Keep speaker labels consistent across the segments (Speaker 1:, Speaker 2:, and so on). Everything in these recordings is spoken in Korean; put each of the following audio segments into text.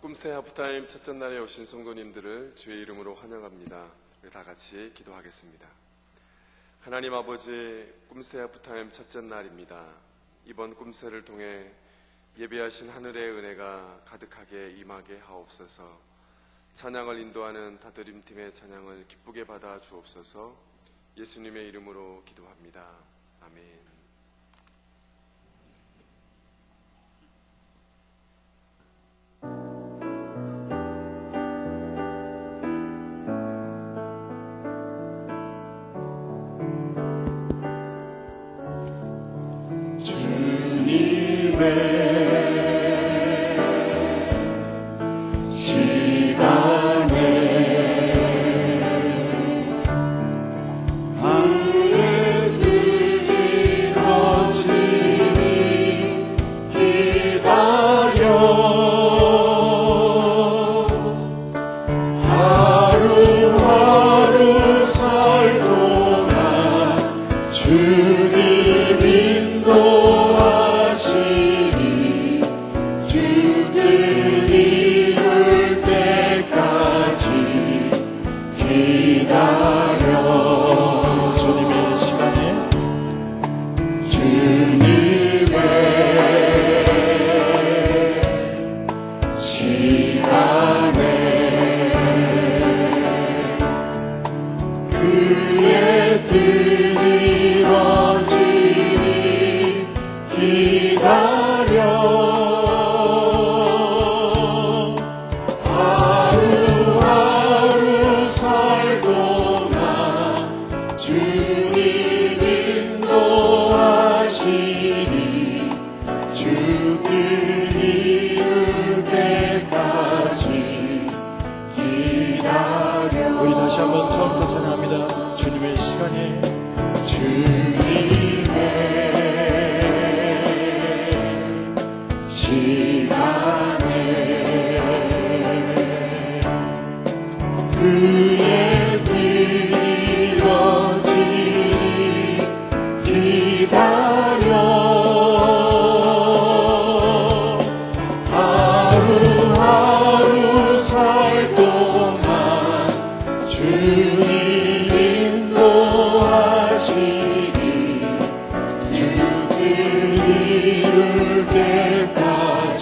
Speaker 1: 꿈새 하프타임 첫째 날에 오신 성도님들을 주의 이름으로 환영합니다. 우리 다 같이 기도하겠습니다. 하나님 아버지, 꿈새 하프타임 첫째 날입니다. 이번 꿈새를 통해 예배하신 하늘의 은혜가 가득하게 임하게 하옵소서. 찬양을 인도하는 다드림팀의 찬양을 기쁘게 받아 주옵소서. 예수님의 이름으로 기도합니다. 아멘.
Speaker 2: 우리 다시 한번 처음부터 찬양합니다. 주님의 시간에
Speaker 3: 그의 뜻 이루어지리 기다려 하루하루 살 동안 주님 인도하시리 주 뜻 이룰 때까지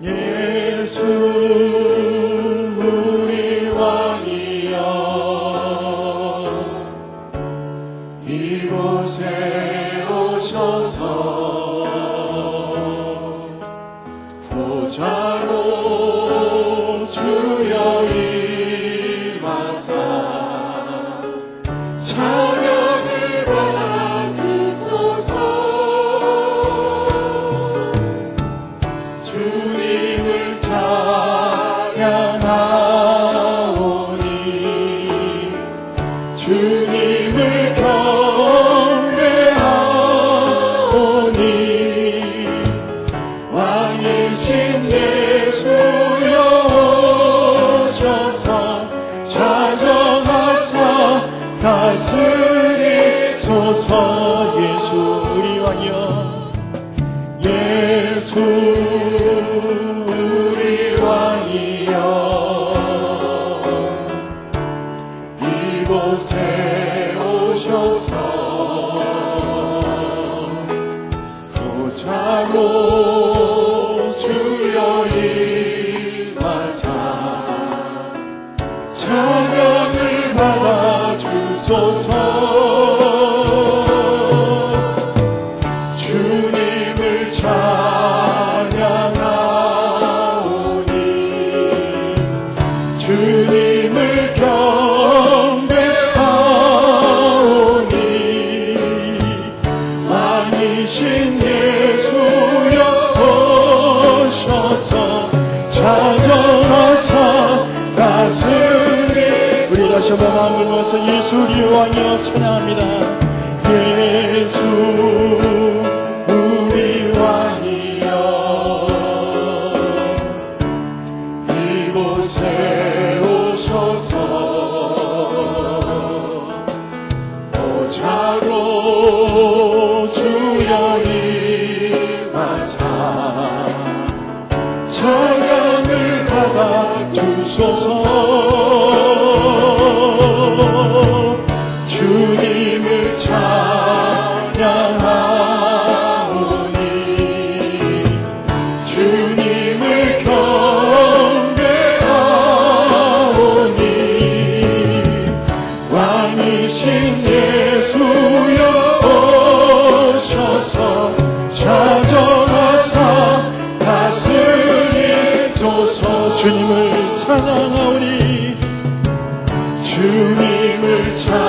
Speaker 3: 예수 우리 왕이여 이곳에 오셔서 보좌로 주여 임하사 찬양을 받으소서. 주님을 찬양하오니 주님을 경배하오니 왕이신 예수여 오셔서 찾아가사 다스리소서. 예수 우리 왕이여 예수 우리 왕이여 이곳에 오셔서 보좌로 주여 임하사 찬양을 받아 주소서. 주님을 찬양하오니 주님을 경배하오니 왕이신 예수여 오셔서 찾아와서 다스리
Speaker 2: 다시 한번 마음을 모아서 예수 우리의 왕이여 찬양합니다.
Speaker 3: 예수 우리 왕이여 이곳에 오셔서 보좌로 주여 임하사 찬양을 받아 주소서. 주님을 찬양하오니 주님을 경배하오니 왕이신 예수여 오셔서 찾아가사 다스리소서.
Speaker 2: 주님을 찬양하오니
Speaker 3: 주님을 찬양하오니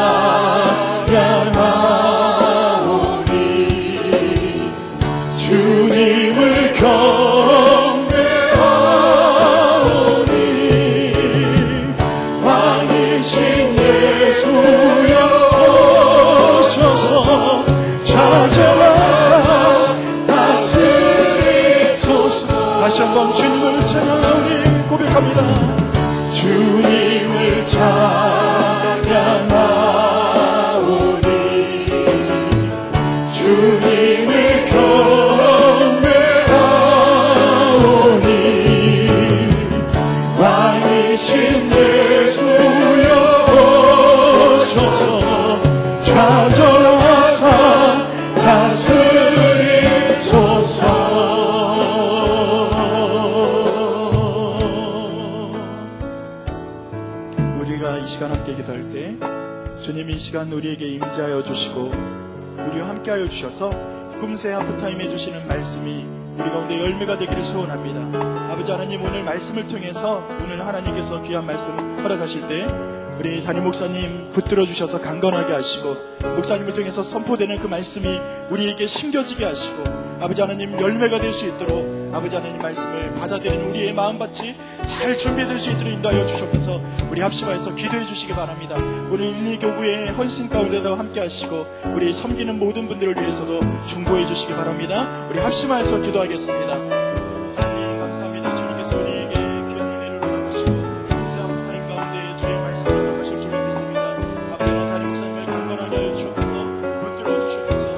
Speaker 3: 주님을 경배하오니 왕이신 예수여 오셔서 찾아와서 다스리소서.
Speaker 2: 다시 한번 주님을 찬양하오니 고백합니다.
Speaker 3: 주님을 찬양하오니 주님을 경배하오니 왕이신 예수여 오셔서 찾아와서 다스리소서.
Speaker 2: 우리가 이 시간 함께 기도할 때 주님 이 시간 우리에게 임재하여 주시고 우리와 함께하여 주셔서 꿈새 하프타임에 주시는 말씀이 우리 가운데 열매가 되기를 소원합니다. 아버지 하나님, 오늘 말씀을 통해서 오늘 하나님께서 귀한 말씀 허락하실 때 우리 담임 목사님 붙들어 주셔서 강건하게 하시고 목사님을 통해서 선포되는 그 말씀이 우리에게 심겨지게 하시고 아버지 하나님 열매가 될 수 있도록 아버지 하나님 말씀을 받아들이는 우리의 마음밭이 잘 준비될 수 있도록 인도하여 주셔서 우리 합심하여서 기도해 주시기 바랍니다. 우리 일리교구의 헌신 가운데도 함께 하시고 우리 섬기는 모든 분들을 위해서도 중보해 주시기 바랍니다. 우리 합심하여서 기도하겠습니다. 하나님 감사합니다. 주님께서 우리에게 귀한 은혜를 허락하시고 감사한 타임 가운데 주의 말씀을 허락하실 줄 믿습니다. 아버지 하나님 담임 목사님을 강건하게 하여 주셔서 붙들어 주셔서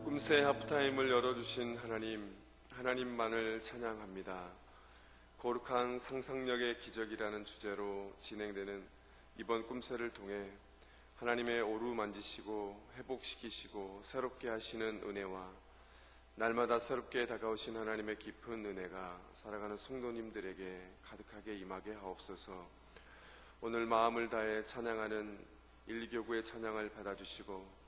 Speaker 1: 꿈새 하프타임을 열어주신 하나님만을 찬양합니다. 거룩한 상상력의 기적이라는 주제로 진행되는 이번 꿈새를 통해 하나님의 오루 만지시고 회복시키시고 새롭게 하시는 은혜와 날마다 새롭게 다가오신 하나님의 깊은 은혜가 살아가는 성도님들에게 가득하게 임하게 하옵소서. 오늘 마음을 다해 찬양하는 일교구의 찬양을 받아주시고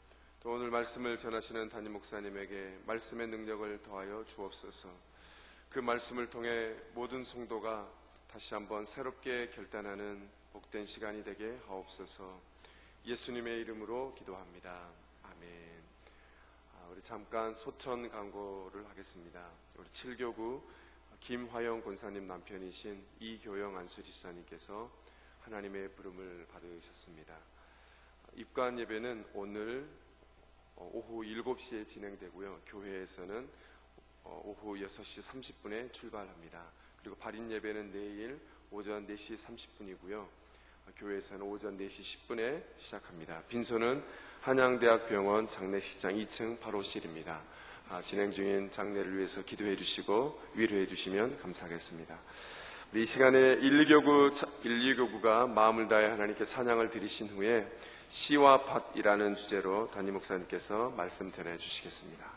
Speaker 1: 또 오늘 말씀을 전하시는 담임 목사님에게 말씀의 능력을 더하여 주옵소서. 그 말씀을 통해 모든 성도가 다시 한번 새롭게 결단하는 복된 시간이 되게 하옵소서. 예수님의 이름으로 기도합니다. 아멘. 우리 잠깐 소천 광고를 하겠습니다. 우리 7교구 김화영 권사님 남편이신 이교영 안수지사님께서 하나님의 부름을 받으셨습니다. 입관 예배는 오늘 오후 7시에 진행되고요. 교회에서는 오후 6시 30분에 출발합니다. 그리고 발인 예배는 내일 오전 4시 30분이고요. 교회에서는 오전 4시 10분에 시작합니다. 빈소는 한양대학병원 장례식장 2층 8호실입니다. 진행 중인 장례를 위해서 기도해 주시고 위로해 주시면 감사하겠습니다. 우리 이 시간에 1,2교구가 마음을 다해 하나님께 찬양을 드리신 후에 시와 밭이라는 주제로 담임 목사님께서 말씀 전해 주시겠습니다.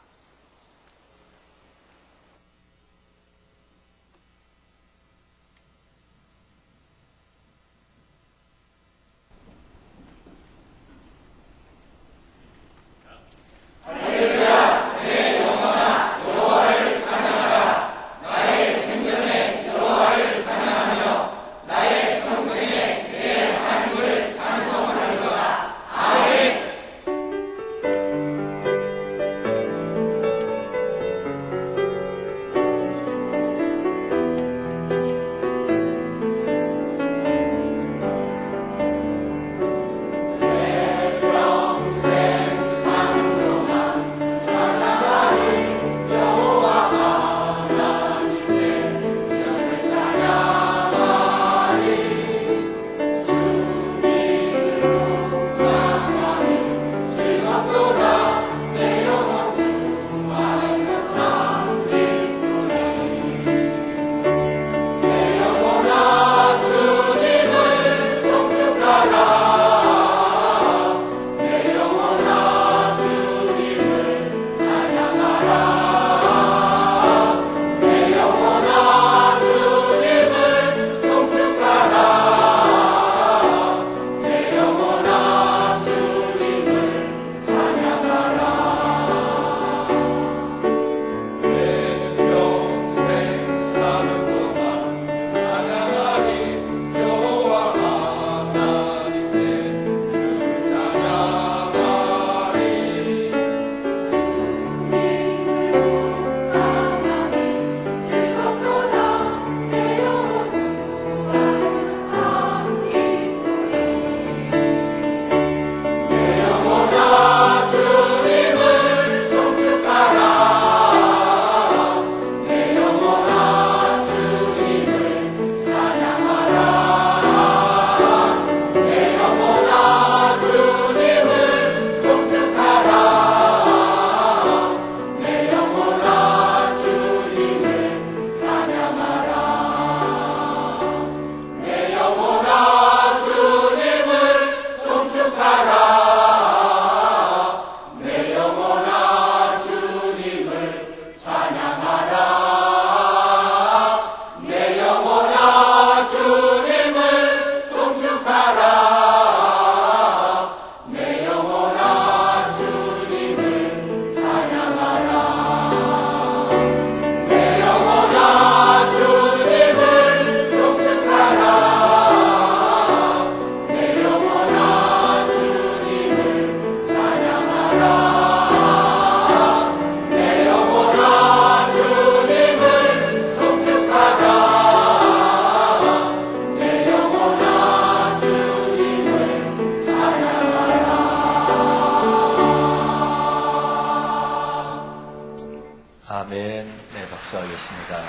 Speaker 4: 아멘. 네, 박수하겠습니다.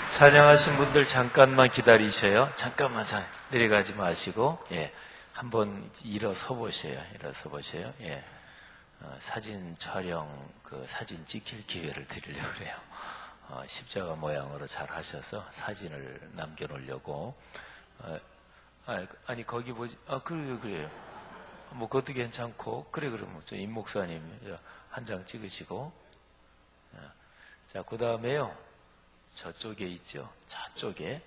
Speaker 4: 찬양하신 분들 잠깐만 기다리셔요. 잠깐만 내려가지 마시고, 예, 한번 일어서 보세요. 예, 사진 촬영, 사진 찍힐 기회를 드리려고 그래요. 십자가 모양으로 잘 하셔서 사진을 남겨놓으려고. 아니, 거기 보지, 그래요. 뭐, 그것도 괜찮고, 그러면 임 목사님 한 장 찍으시고, 자, 그 다음에요. 저쪽에 있죠. 저쪽에.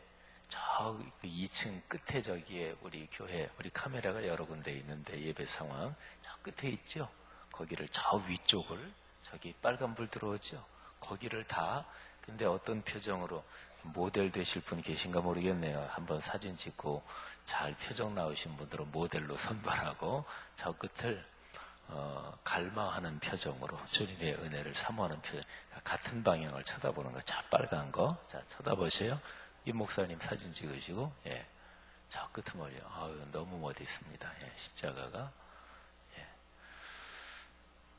Speaker 4: 저 2층 끝에 저기에 우리 교회, 우리 카메라가 여러 군데 있는데 예배 상황. 저 끝에 있죠. 거기를 저 위쪽을, 저기 빨간불 들어오죠. 거기를 다, 근데 어떤 표정으로 모델 되실 분 계신가 모르겠네요. 한번 사진 찍고 잘 표정 나오신 분들은 모델로 선발하고 저 끝을 갈망하는 표정으로 주님의 은혜를 사모하는 표정, 같은 방향을 쳐다보는 거. 자, 빨간 거. 자, 쳐다보세요. 이 목사님 사진 찍으시고, 예. 저 끄트머리요. 너무 멋있습니다. 예, 십자가가. 예.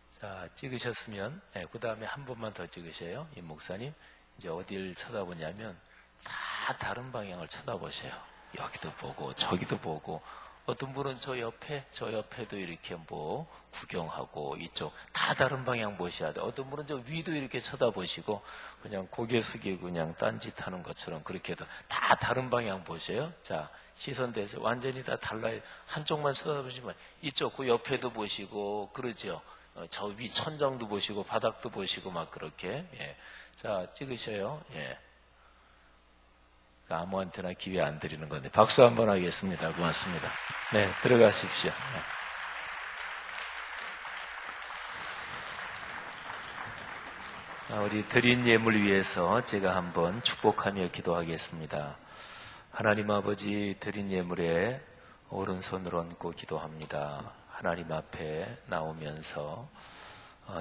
Speaker 4: 자, 찍으셨으면, 예, 그 다음에 한 번만 더 찍으세요. 이 목사님. 이제 어딜 쳐다보냐면, 다 다른 방향을 쳐다보세요. 여기도 보고, 저기도 보고, 어떤 분은 저 옆에도 이렇게 뭐 구경하고 이쪽 다 다른 방향 보셔야 돼. 어떤 분은 저 위도 이렇게 쳐다보시고 그냥 고개 숙이고 그냥 딴짓하는 것처럼 그렇게 해도 다 다른 방향 보세요. 자, 시선 대서 완전히 다 달라요. 한쪽만 쳐다보시면 이쪽 그 옆에도 보시고 그러죠. 저 위 천장도 보시고 바닥도 보시고 막 그렇게. 예. 자, 찍으셔요. 예. 아무한테나 기회 안 드리는 건데 박수 한번 하겠습니다. 고맙습니다. 네, 들어가십시오. 네. 우리 드린 예물 위해서 제가 한번 축복하며 기도하겠습니다. 하나님 아버지, 드린 예물에 오른손을 얹고 기도합니다. 하나님 앞에 나오면서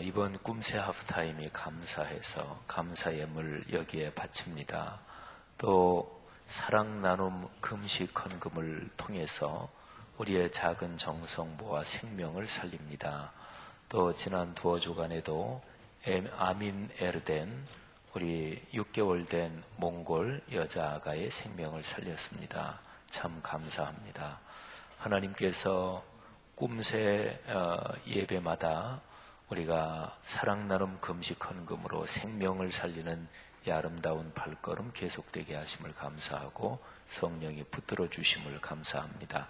Speaker 4: 이번 꿈새 하프타임이 감사해서 감사 예물 여기에 바칩니다. 또 사랑 나눔 금식 헌금을 통해서 우리의 작은 정성 모아 생명을 살립니다. 또 지난 두어 주간에도 아민 에르덴 우리 6개월 된 몽골 여자아가의 생명을 살렸습니다. 참 감사합니다. 하나님께서 꿈새 예배마다 우리가 사랑 나눔 금식 헌금으로 생명을 살리는 이 아름다운 발걸음 계속되게 하심을 감사하고 성령이 붙들어 주심을 감사합니다.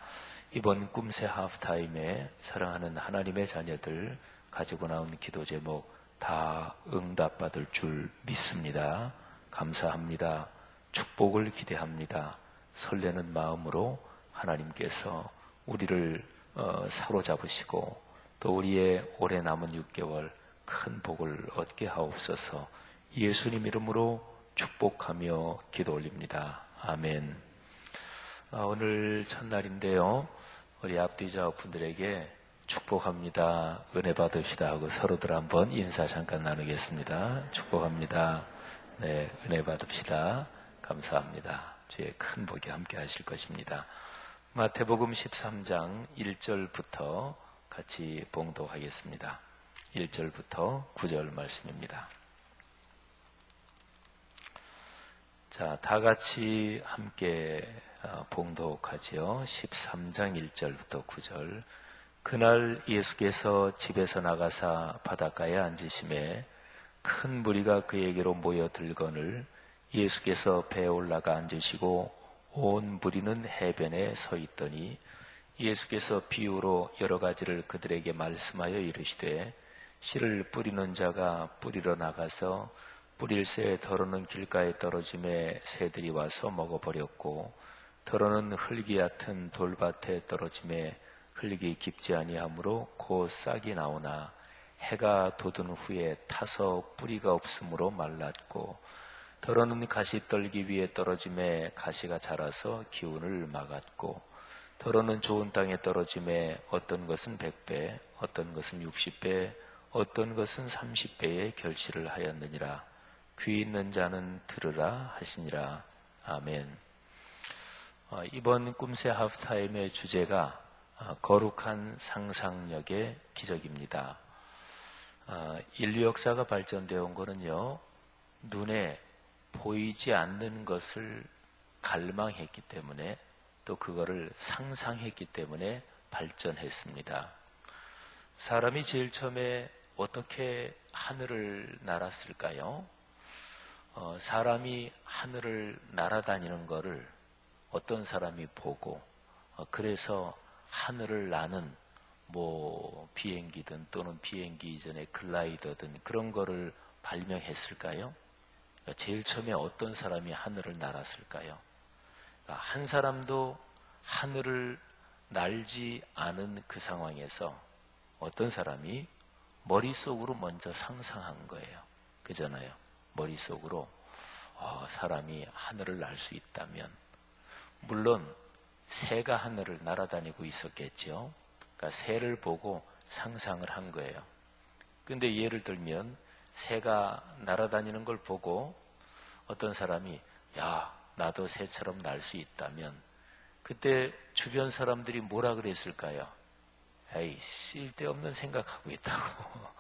Speaker 4: 이번 꿈새 하프타임에 사랑하는 하나님의 자녀들 가지고 나온 기도 제목 다 응답받을 줄 믿습니다. 감사합니다. 축복을 기대합니다. 설레는 마음으로 하나님께서 우리를 사로잡으시고 또 우리의 오래 남은 6개월 큰 복을 얻게 하옵소서. 예수님 이름으로 축복하며 기도 올립니다. 아멘. 오늘 첫날인데요. 우리 앞뒤좌우 분들에게 축복합니다. 은혜 받읍시다 하고 서로들 한번 인사 잠깐 나누겠습니다. 축복합니다. 네, 은혜 받읍시다. 감사합니다. 주의 큰 복이 함께 하실 것입니다. 마태복음 13장 1절부터 같이 봉독하겠습니다. 1절부터 9절 말씀입니다. 자, 다 같이 함께 봉독하지요. 13장 1절부터 9절. 그날 예수께서 집에서 나가사 바닷가에 앉으심에 큰 무리가 그에게로 모여들거늘 예수께서 배에 올라가 앉으시고 온 무리는 해변에 서 있더니 예수께서 비유로 여러 가지를 그들에게 말씀하여 이르시되 씨를 뿌리는 자가 뿌리러 나가서 뿌릴새 더러는 길가에 떨어짐에 새들이 와서 먹어버렸고 더러는 흙이 얕은 돌밭에 떨어짐에 흙이 깊지 아니하므로 곧 싹이 나오나 해가 돋은 후에 타서 뿌리가 없으므로 말랐고 더러는 가시떨기 위에 떨어짐에 가시가 자라서 기운을 막았고 더러는 좋은 땅에 떨어짐에 어떤 것은 100배 어떤 것은 60배 어떤 것은 30배의 결실을 하였느니라. 귀 있는 자는 들으라 하시니라. 아멘. 이번 꿈새 하프타임의 주제가 거룩한 상상력의 기적입니다. 인류 역사가 발전되어 온 거는요, 눈에 보이지 않는 것을 갈망했기 때문에 또 그거를 상상했기 때문에 발전했습니다. 사람이 제일 처음에 어떻게 하늘을 날았을까요? 사람이 하늘을 날아다니는 거를 어떤 사람이 보고 그래서 하늘을 나는 뭐 비행기든 또는 비행기 이전에 글라이더든 그런 거를 발명했을까요? 제일 처음에 어떤 사람이 하늘을 날았을까요? 한 사람도 하늘을 날지 않은 그 상황에서 어떤 사람이 머릿속으로 먼저 상상한 거예요. 그잖아요. 머릿속으로 사람이 하늘을 날 수 있다면, 물론 새가 하늘을 날아다니고 있었겠죠. 그러니까 새를 보고 상상을 한 거예요. 근데 예를 들면 새가 날아다니는 걸 보고 어떤 사람이 야, 나도 새처럼 날 수 있다면, 그때 주변 사람들이 뭐라 그랬을까요? 에이, 쓸데없는 생각하고 있다고.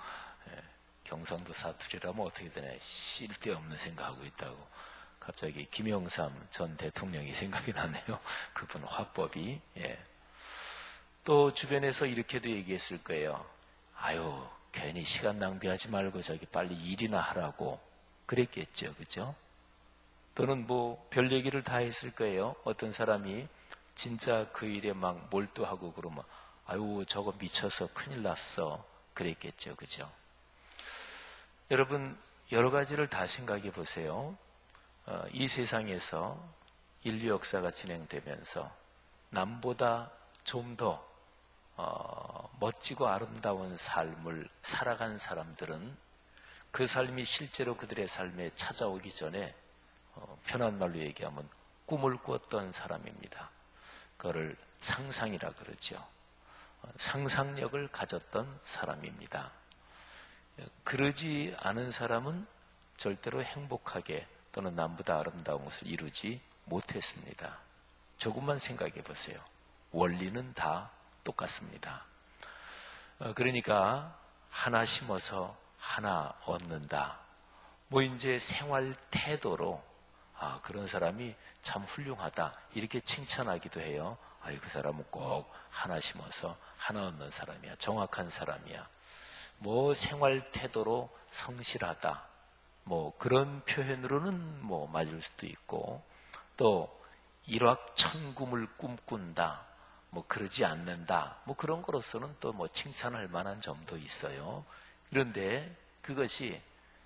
Speaker 4: 경상도 사투리라면 어떻게 되나, 쓸데없는 생각하고 있다고. 갑자기 김영삼 전 대통령이 생각이 나네요. 그분 화법이. 또 주변에서 이렇게도 얘기했을 거예요. 아유, 괜히 시간 낭비하지 말고 저기 빨리 일이나 하라고 그랬겠죠. 그죠? 또는 뭐 별 얘기를 다 했을 거예요. 어떤 사람이 진짜 그 일에 막 몰두하고 그러면 아유, 저거 미쳐서 큰일 났어 그랬겠죠. 그죠? 여러분, 여러 가지를 다 생각해 보세요. 이 세상에서 인류 역사가 진행되면서 남보다 좀 더 멋지고 아름다운 삶을 살아간 사람들은 그 삶이 실제로 그들의 삶에 찾아오기 전에 편한 말로 얘기하면 꿈을 꾸었던 사람입니다. 그거를 상상이라 그러죠. 상상력을 가졌던 사람입니다. 그러지 않은 사람은 절대로 행복하게 또는 남보다 아름다운 것을 이루지 못했습니다. 조금만 생각해 보세요. 원리는 다 똑같습니다. 그러니까 하나 심어서 하나 얻는다. 뭐 이제 생활 태도로 그런 사람이 참 훌륭하다 이렇게 칭찬하기도 해요. 그 사람은 꼭 하나 심어서 하나 얻는 사람이야. 정확한 사람이야. 뭐 생활 태도로 성실하다. 뭐 그런 표현으로는 뭐 맞을 수도 있고, 또 일확천금을 꿈꾼다. 뭐 그러지 않는다. 뭐 그런 거로서는 또 뭐 칭찬할 만한 점도 있어요. 그런데 그것이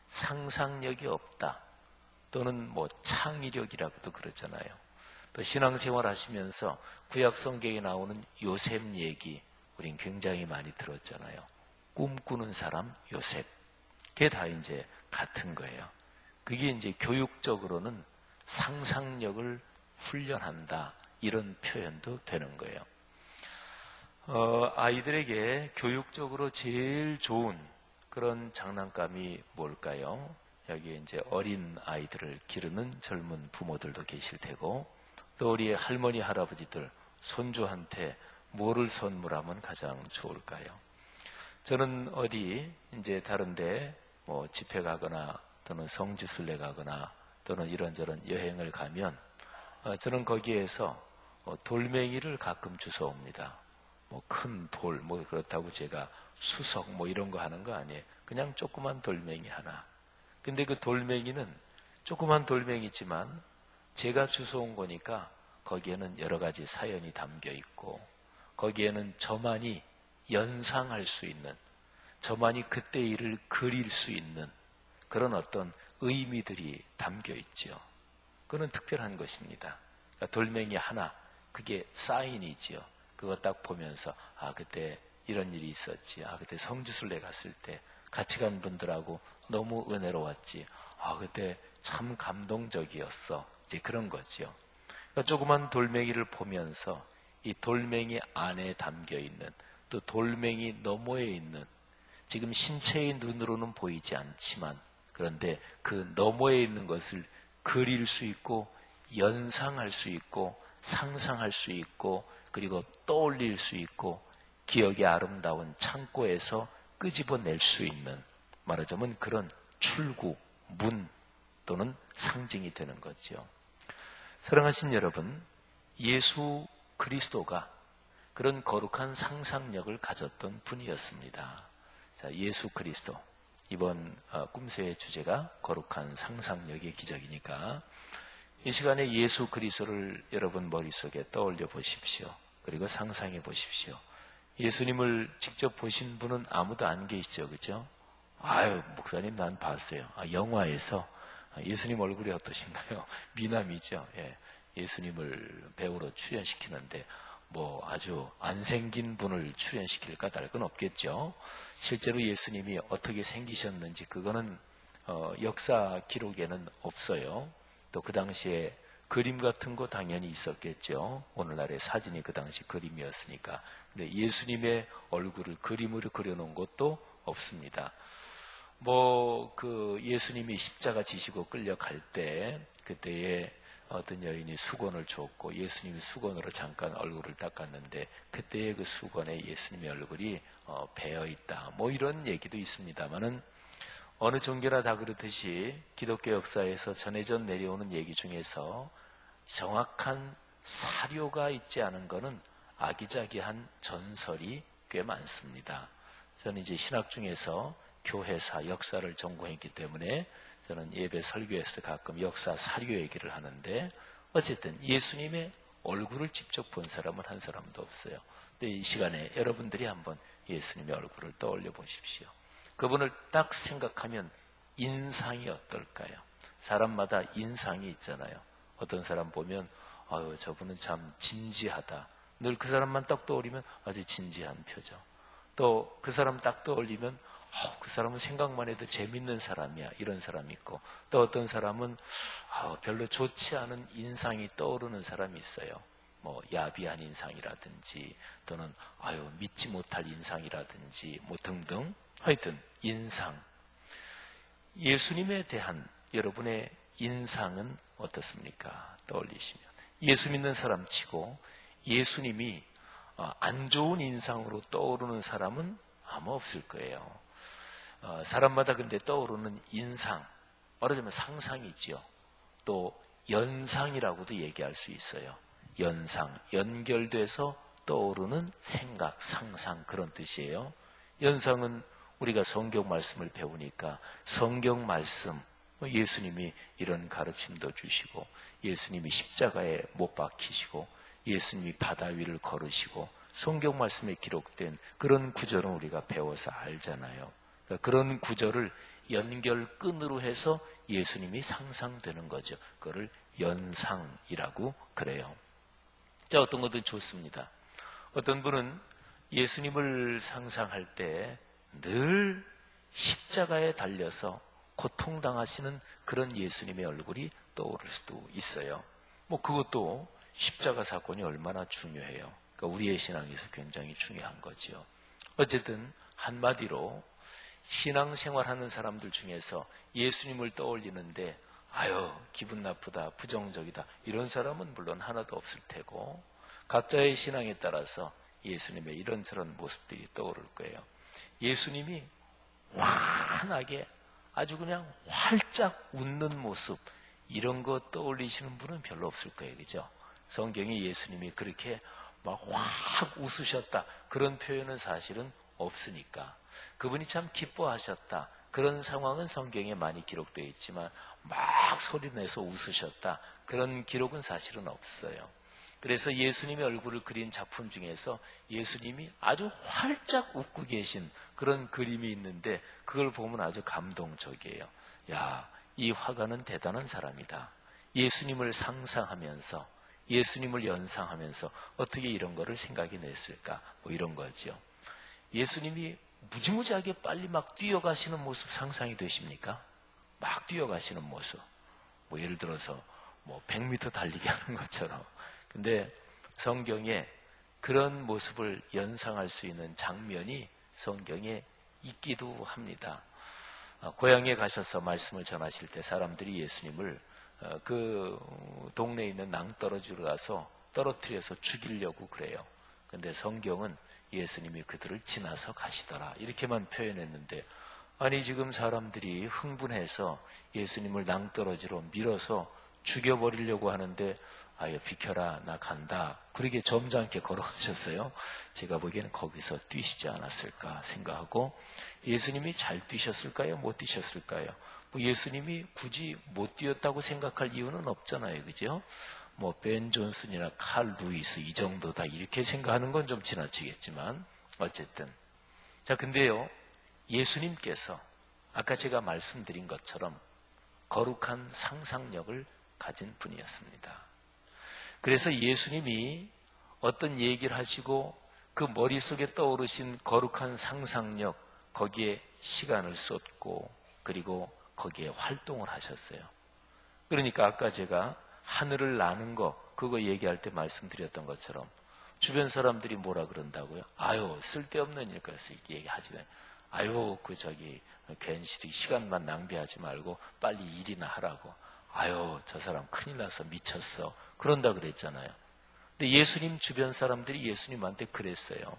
Speaker 4: 상상력이 없다. 또는 뭐 창의력이라고도 그러잖아요. 또 신앙생활 하시면서 구약 성경에 나오는 요셉 얘기 우린 굉장히 많이 들었잖아요. 꿈꾸는 사람 요셉. 그게 다 이제 같은 거예요. 그게 이제 교육적으로는 상상력을 훈련한다. 이런 표현도 되는 거예요. 아이들에게 교육적으로 제일 좋은 그런 장난감이 뭘까요? 여기 이제 어린 아이들을 기르는 젊은 부모들도 계실 테고, 또 우리 할머니, 할아버지들, 손주한테 뭐를 선물하면 가장 좋을까요? 저는 어디 이제 다른데 뭐 집회 가거나 또는 성지순례 가거나 또는 이런저런 여행을 가면 저는 거기에서 돌멩이를 가끔 주워옵니다. 뭐 큰 돌, 뭐 그렇다고 제가 수석 뭐 이런 거 하는 거 아니에요. 그냥 조그만 돌멩이 하나. 근데 그 돌멩이는 조그만 돌멩이지만 제가 주워온 거니까 거기에는 여러 가지 사연이 담겨 있고, 거기에는 저만이 연상할 수 있는, 저만이 그때 일을 그릴 수 있는 그런 어떤 의미들이 담겨 있죠. 그건 특별한 것입니다. 그러니까 돌멩이 하나, 그게 사인이지요. 그거 딱 보면서 그때 이런 일이 있었지. 그때 성지순례 갔을 때 같이 간 분들하고 너무 은혜로웠지. 그때 참 감동적이었어. 이제 그런 거죠. 그러니까 조그만 돌멩이를 보면서 이 돌멩이 안에 담겨 있는, 또 돌멩이 너머에 있는, 지금 신체의 눈으로는 보이지 않지만 그런데 그 너머에 있는 것을 그릴 수 있고 연상할 수 있고 상상할 수 있고 그리고 떠올릴 수 있고 기억의 아름다운 창고에서 끄집어낼 수 있는 말하자면 그런 출구, 문 또는 상징이 되는 거죠. 사랑하신 여러분, 예수 그리스도가 그런 거룩한 상상력을 가졌던 분이었습니다. 자, 예수 그리스도. 이번 꿈새의 주제가 거룩한 상상력의 기적이니까 이 시간에 예수 그리스도를 여러분 머릿속에 떠올려 보십시오. 그리고 상상해 보십시오. 예수님을 직접 보신 분은 아무도 안 계시죠, 그죠? 아유, 목사님 난 봤어요. 영화에서 예수님 얼굴이 어떠신가요? 미남이죠. 예. 예수님을 배우로 출연시키는데 뭐 아주 안 생긴 분을 출연시킬 까닭은 없겠죠. 실제로 예수님이 어떻게 생기셨는지 그거는 역사 기록에는 없어요. 또 그 당시에 그림 같은 거 당연히 있었겠죠. 오늘날의 사진이 그 당시 그림이었으니까. 근데 예수님의 얼굴을 그림으로 그려놓은 것도 없습니다. 뭐 그 예수님이 십자가 지시고 끌려갈 때 그때에 어떤 여인이 수건을 줬고 예수님이 수건으로 잠깐 얼굴을 닦았는데 그때의 그 수건에 예수님의 얼굴이 배어 있다. 뭐 이런 얘기도 있습니다만은 어느 종교나 다 그렇듯이 기독교 역사에서 전해져 내려오는 얘기 중에서 정확한 사료가 있지 않은 것은 아기자기한 전설이 꽤 많습니다. 저는 이제 신학 중에서 교회사, 역사를 전공했기 때문에 저는 예배 설교에서 가끔 역사 사료 얘기를 하는데 어쨌든 예수님의 얼굴을 직접 본 사람은 한 사람도 없어요. 근데 이 시간에 여러분들이 한번 예수님의 얼굴을 떠올려 보십시오. 그분을 딱 생각하면 인상이 어떨까요? 사람마다 인상이 있잖아요. 어떤 사람 보면 아유 저분은 참 진지하다. 늘 그 사람만 딱 떠올리면 아주 진지한 표정. 또 그 사람 딱 떠올리면 그 사람은 생각만 해도 재밌는 사람이야. 이런 사람이 있고 또 어떤 사람은 별로 좋지 않은 인상이 떠오르는 사람이 있어요. 뭐 야비한 인상이라든지 또는 믿지 못할 인상이라든지 뭐 등등. 하여튼 인상. 예수님에 대한 여러분의 인상은 어떻습니까? 떠올리시면 예수 믿는 사람 치고 예수님이 안 좋은 인상으로 떠오르는 사람은 아마 없을 거예요. 사람마다 근데 떠오르는 인상, 말하자면 상상이 있죠. 또 연상이라고도 얘기할 수 있어요. 연상, 연결돼서 떠오르는 생각, 상상 그런 뜻이에요. 연상은 우리가 성경 말씀을 배우니까 성경 말씀, 예수님이 이런 가르침도 주시고 예수님이 십자가에 못 박히시고 예수님이 바다 위를 걸으시고 성경 말씀에 기록된 그런 구절은 우리가 배워서 알잖아요. 그러니까 그런 구절을 연결끈으로 해서 예수님이 상상되는 거죠. 그거를 연상이라고 그래요. 자, 어떤 것도 좋습니다. 어떤 분은 예수님을 상상할 때 늘 십자가에 달려서 고통당하시는 그런 예수님의 얼굴이 떠오를 수도 있어요. 뭐 그것도 십자가 사건이 얼마나 중요해요. 그러니까 우리의 신앙에서 굉장히 중요한 거죠. 어쨌든 한마디로 신앙생활하는 사람들 중에서 예수님을 떠올리는데 기분 나쁘다, 부정적이다 이런 사람은 물론 하나도 없을 테고 각자의 신앙에 따라서 예수님의 이런저런 모습들이 떠오를 거예요. 예수님이 환하게 아주 그냥 활짝 웃는 모습 이런 거 떠올리시는 분은 별로 없을 거예요. 그죠? 성경에 예수님이 그렇게 막 확 웃으셨다 그런 표현은 사실은 없으니까 그분이 참 기뻐하셨다 그런 상황은 성경에 많이 기록되어 있지만 막 소리내서 웃으셨다 그런 기록은 사실은 없어요. 그래서 예수님의 얼굴을 그린 작품 중에서 예수님이 아주 활짝 웃고 계신 그런 그림이 있는데 그걸 보면 아주 감동적이에요. 야, 이 화가는 대단한 사람이다. 예수님을 상상하면서 예수님을 연상하면서 어떻게 이런 거를 생각이 냈을까 뭐 이런 거죠. 예수님이 무지무지하게 빨리 막 뛰어가시는 모습 상상이 되십니까? 막 뛰어가시는 모습 뭐 예를 들어서 뭐 100m 달리기 하는 것처럼. 근데 성경에 그런 모습을 연상할 수 있는 장면이 성경에 있기도 합니다. 고향에 가셔서 말씀을 전하실 때 사람들이 예수님을 그 동네에 있는 낭떠러지로 가서 떨어뜨려서 죽이려고 그래요. 근데 성경은 예수님이 그들을 지나서 가시더라 이렇게만 표현했는데 아니 지금 사람들이 흥분해서 예수님을 낭떠러지로 밀어서 죽여버리려고 하는데 아유 비켜라 나 간다 그렇게 점잖게 걸어가셨어요. 제가 보기에는 거기서 뛰시지 않았을까 생각하고 예수님이 잘 뛰셨을까요? 못 뛰셨을까요? 뭐 예수님이 굳이 못 뛰었다고 생각할 이유는 없잖아요. 그죠? 뭐 벤 존슨이나 칼 루이스 이 정도다 이렇게 생각하는 건 좀 지나치겠지만 어쨌든 자 근데요 예수님께서 아까 제가 말씀드린 것처럼 거룩한 상상력을 가진 분이었습니다. 그래서 예수님이 어떤 얘기를 하시고 그 머릿속에 떠오르신 거룩한 상상력 거기에 시간을 쏟고 그리고 거기에 활동을 하셨어요. 그러니까 아까 제가 하늘을 나는 거 그거 얘기할 때 말씀드렸던 것처럼 주변 사람들이 뭐라 그런다고요? 아유 쓸데없는 일 그래서 이렇게 얘기하지 아유 괜시리 시간만 낭비하지 말고 빨리 일이나 하라고 아유 저 사람 큰일 나서 미쳤어 그런다 그랬잖아요. 근데 예수님 주변 사람들이 예수님한테 그랬어요.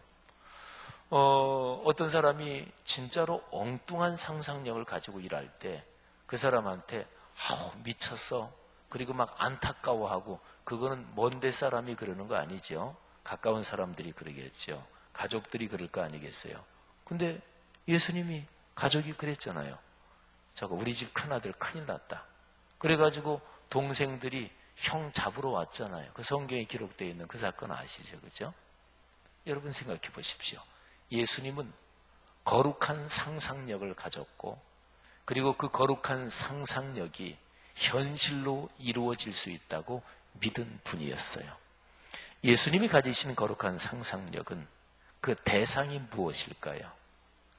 Speaker 4: 어떤 사람이 진짜로 엉뚱한 상상력을 가지고 일할 때 그 사람한테 아우 미쳤어 그리고 막 안타까워하고 그거는 먼데 사람이 그러는 거 아니죠. 가까운 사람들이 그러겠죠. 가족들이 그럴 거 아니겠어요. 근데 예수님이 가족이 그랬잖아요. 저거 우리 집 큰아들 큰일 났다. 그래가지고 동생들이 형 잡으러 왔잖아요. 그 성경에 기록되어 있는 그 사건 아시죠? 그죠? 여러분 생각해 보십시오. 예수님은 거룩한 상상력을 가졌고 그리고 그 거룩한 상상력이 현실로 이루어질 수 있다고 믿은 분이었어요. 예수님이 가지신 거룩한 상상력은 그 대상이 무엇일까요?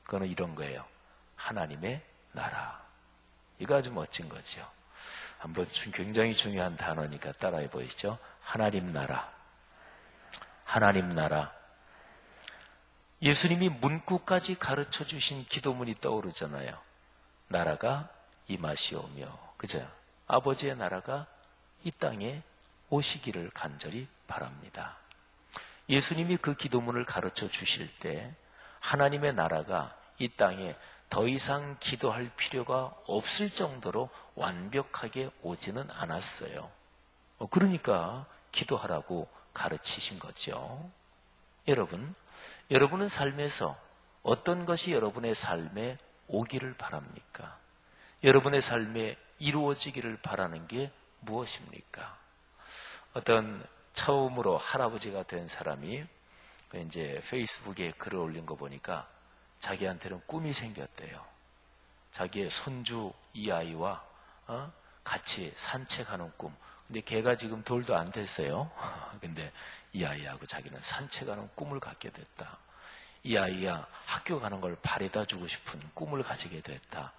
Speaker 4: 그거는 이런 거예요. 하나님의 나라. 이거 아주 멋진 거죠. 한번 굉장히 중요한 단어니까 따라해 보시죠. 하나님 나라. 하나님 나라. 예수님이 문구까지 가르쳐 주신 기도문이 떠오르잖아요. 나라가 임하시오며. 그죠? 아버지의 나라가 이 땅에 오시기를 간절히 바랍니다. 예수님이 그 기도문을 가르쳐 주실 때 하나님의 나라가 이 땅에 더 이상 기도할 필요가 없을 정도로 완벽하게 오지는 않았어요. 그러니까 기도하라고 가르치신 거죠. 여러분은 삶에서 어떤 것이 여러분의 삶에 오기를 바랍니까? 여러분의 삶에 이루어지기를 바라는 게 무엇입니까? 어떤 처음으로 할아버지가 된 사람이 이제 페이스북에 글을 올린 거 보니까 자기한테는 꿈이 생겼대요. 자기의 손주 이 아이와 같이 산책하는 꿈. 근데 걔가 지금 돌도 안 됐어요. 근데 이 아이하고 자기는 산책하는 꿈을 갖게 됐다. 이 아이야 학교 가는 걸 바래다 주고 싶은 꿈을 가지게 됐다.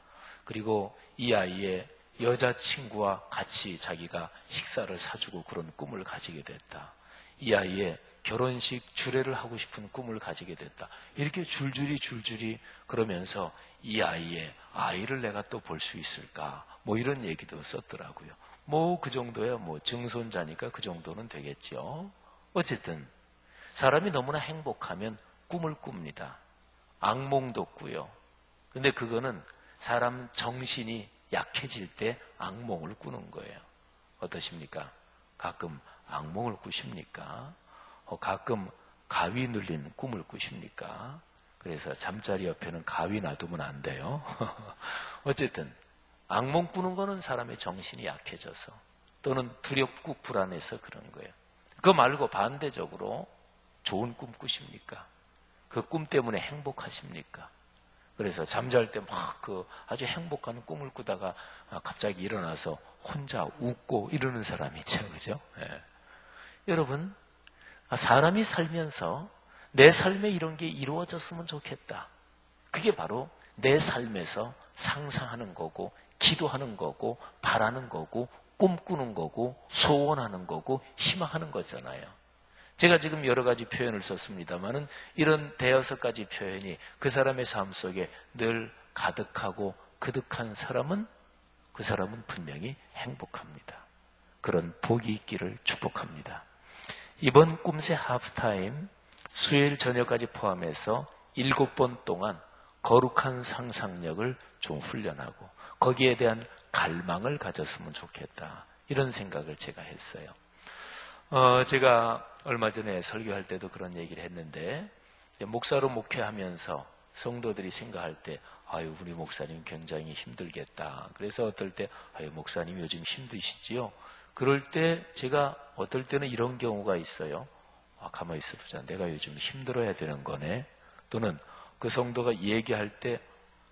Speaker 4: 그리고 이 아이의 여자친구와 같이 자기가 식사를 사주고 그런 꿈을 가지게 됐다. 이 아이의 결혼식 주례를 하고 싶은 꿈을 가지게 됐다. 이렇게 줄줄이 그러면서 이 아이의 아이를 내가 또 볼 수 있을까? 뭐 이런 얘기도 썼더라고요. 뭐 그 정도야 뭐 증손자니까 그 정도는 되겠죠. 어쨌든 사람이 너무나 행복하면 꿈을 꿉니다. 악몽도 꾸요. 근데 그거는 사람 정신이 약해질 때 악몽을 꾸는 거예요. 어떠십니까? 가끔 악몽을 꾸십니까? 가끔 가위 눌린 꿈을 꾸십니까? 그래서 잠자리 옆에는 가위 놔두면 안 돼요. 어쨌든 악몽 꾸는 거는 사람의 정신이 약해져서 또는 두렵고 불안해서 그런 거예요. 그거 말고 반대적으로 좋은 꿈 꾸십니까? 그 꿈 때문에 행복하십니까? 그래서 잠잘 때 막 그 아주 행복한 꿈을 꾸다가 갑자기 일어나서 혼자 웃고 이러는 사람이 있죠. 그죠? 예. 여러분, 사람이 살면서 내 삶에 이런 게 이루어졌으면 좋겠다. 그게 바로 내 삶에서 상상하는 거고, 기도하는 거고, 바라는 거고, 꿈꾸는 거고, 소원하는 거고, 희망하는 거잖아요. 제가 지금 여러 가지 표현을 썼습니다만은 이런 대여섯 가지 표현이 그 사람의 삶 속에 늘 가득하고 그득한 사람은 그 사람은 분명히 행복합니다. 그런 복이 있기를 축복합니다. 이번 꿈새 하프타임 수요일 저녁까지 포함해서 7번 동안 거룩한 상상력을 좀 훈련하고 거기에 대한 갈망을 가졌으면 좋겠다. 이런 생각을 제가 했어요. 제가 얼마 전에 설교할 때도 그런 얘기를 했는데, 목사로 목회하면서 성도들이 생각할 때, 아유, 우리 목사님 굉장히 힘들겠다. 그래서 어떨 때, 아유, 목사님 요즘 힘드시지요? 그럴 때 제가 어떨 때는 이런 경우가 있어요. 가만히 있어보자. 내가 요즘 힘들어야 되는 거네. 또는 그 성도가 얘기할 때,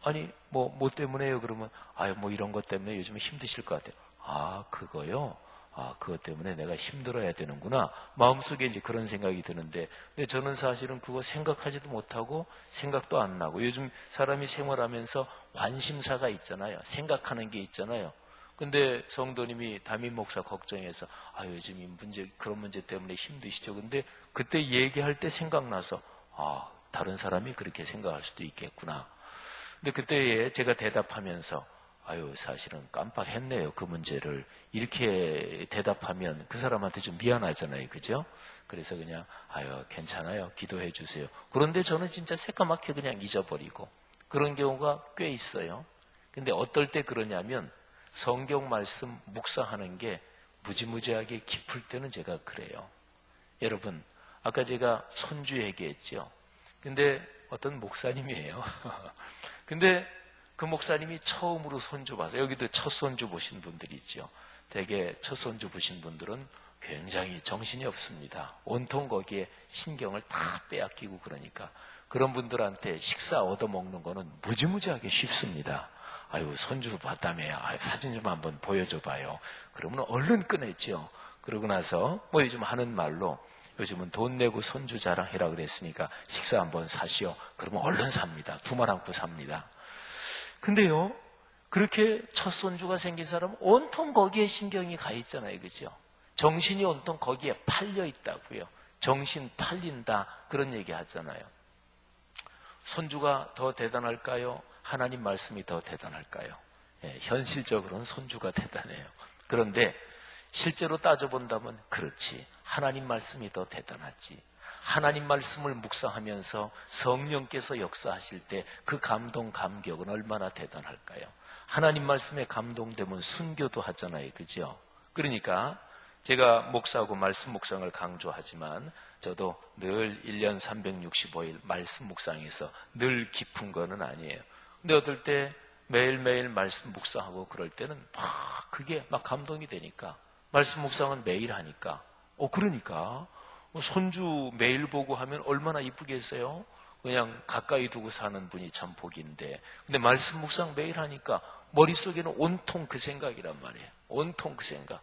Speaker 4: 아니, 뭐 때문에요? 그러면, 아유, 뭐 이런 것 때문에 요즘 힘드실 것 같아요. 아, 그거요? 그것 때문에 내가 힘들어야 되는구나. 마음속에 이제 그런 생각이 드는데, 근데 저는 사실은 그거 생각하지도 못하고 생각도 안 나고, 요즘 사람이 생활하면서 관심사가 있잖아요. 생각하는 게 있잖아요. 근데 성도님이 담임 목사 걱정해서, 요즘 그런 문제 때문에 힘드시죠. 근데 그때 얘기할 때 생각나서, 다른 사람이 그렇게 생각할 수도 있겠구나. 근데 그때 제가 대답하면서, 사실은 깜빡했네요. 그 문제를. 이렇게 대답하면 그 사람한테 좀 미안하잖아요. 그죠? 그래서 그냥, 괜찮아요. 기도해 주세요. 그런데 저는 진짜 새까맣게 그냥 잊어버리고, 그런 경우가 꽤 있어요. 근데 어떨 때 그러냐면, 성경 말씀 묵상하는 게 무지무지하게 깊을 때는 제가 그래요. 여러분, 아까 제가 손주 얘기했죠. 근데 어떤 목사님이에요. 근데 그 목사님이 처음으로 손주 봐서, 여기도 첫 손주 보신 분들이 있죠. 대개 첫 손주 보신 분들은 굉장히 정신이 없습니다. 온통 거기에 신경을 다 빼앗기고 그러니까 그런 분들한테 식사 얻어먹는 거는 무지무지하게 쉽습니다. 손주 봤다며. 사진 좀 한번 보여줘봐요. 그러면 얼른 꺼냈죠. 그러고 나서 뭐 요즘 하는 말로, 요즘은 돈 내고 손주 자랑해라 그랬으니까 식사 한번 사시오. 그러면 얼른 삽니다. 두말 안고 삽니다. 근데요, 그렇게 첫 손주가 생긴 사람은 온통 거기에 신경이 가 있잖아요. 그죠? 정신이 온통 거기에 팔려 있다고요. 정신 팔린다. 그런 얘기 하잖아요. 손주가 더 대단할까요? 하나님 말씀이 더 대단할까요? 현실적으로는 손주가 대단해요. 그런데 실제로 따져본다면 그렇지. 하나님 말씀이 더 대단하지. 하나님 말씀을 묵상하면서 성령께서 역사하실 때 그 감동, 감격은 얼마나 대단할까요? 하나님 말씀에 감동되면 순교도 하잖아요. 그죠? 그러니까 제가 목사하고 말씀 묵상을 강조하지만 저도 늘 1년 365일 말씀 묵상에서 늘 깊은 거는 아니에요. 근데 어떨 때 매일매일 말씀 묵상하고 그럴 때는 그게 막 감동이 되니까, 말씀 묵상은 매일 하니까, 그러니까 손주 매일 보고 하면 얼마나 이쁘겠어요? 그냥 가까이 두고 사는 분이 참 복인데, 근데 말씀 묵상 매일 하니까 머릿속에는 온통 그 생각이란 말이에요. 온통 그 생각.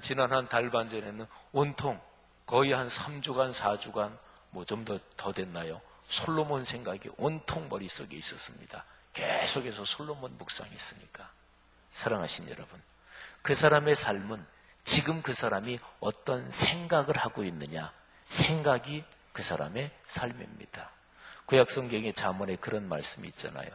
Speaker 4: 지난 한 달 반 전에는 온통 거의 한 3주간 4주간 뭐 좀 더 됐나요? 솔로몬 생각이 온통 머릿속에 있었습니다. 계속해서 솔로몬 묵상했으니까. 사랑하신 여러분, 그 사람의 삶은 지금 그 사람이 어떤 생각을 하고 있느냐, 생각이 그 사람의 삶입니다. 구약성경의 잠언에 그런 말씀이 있잖아요.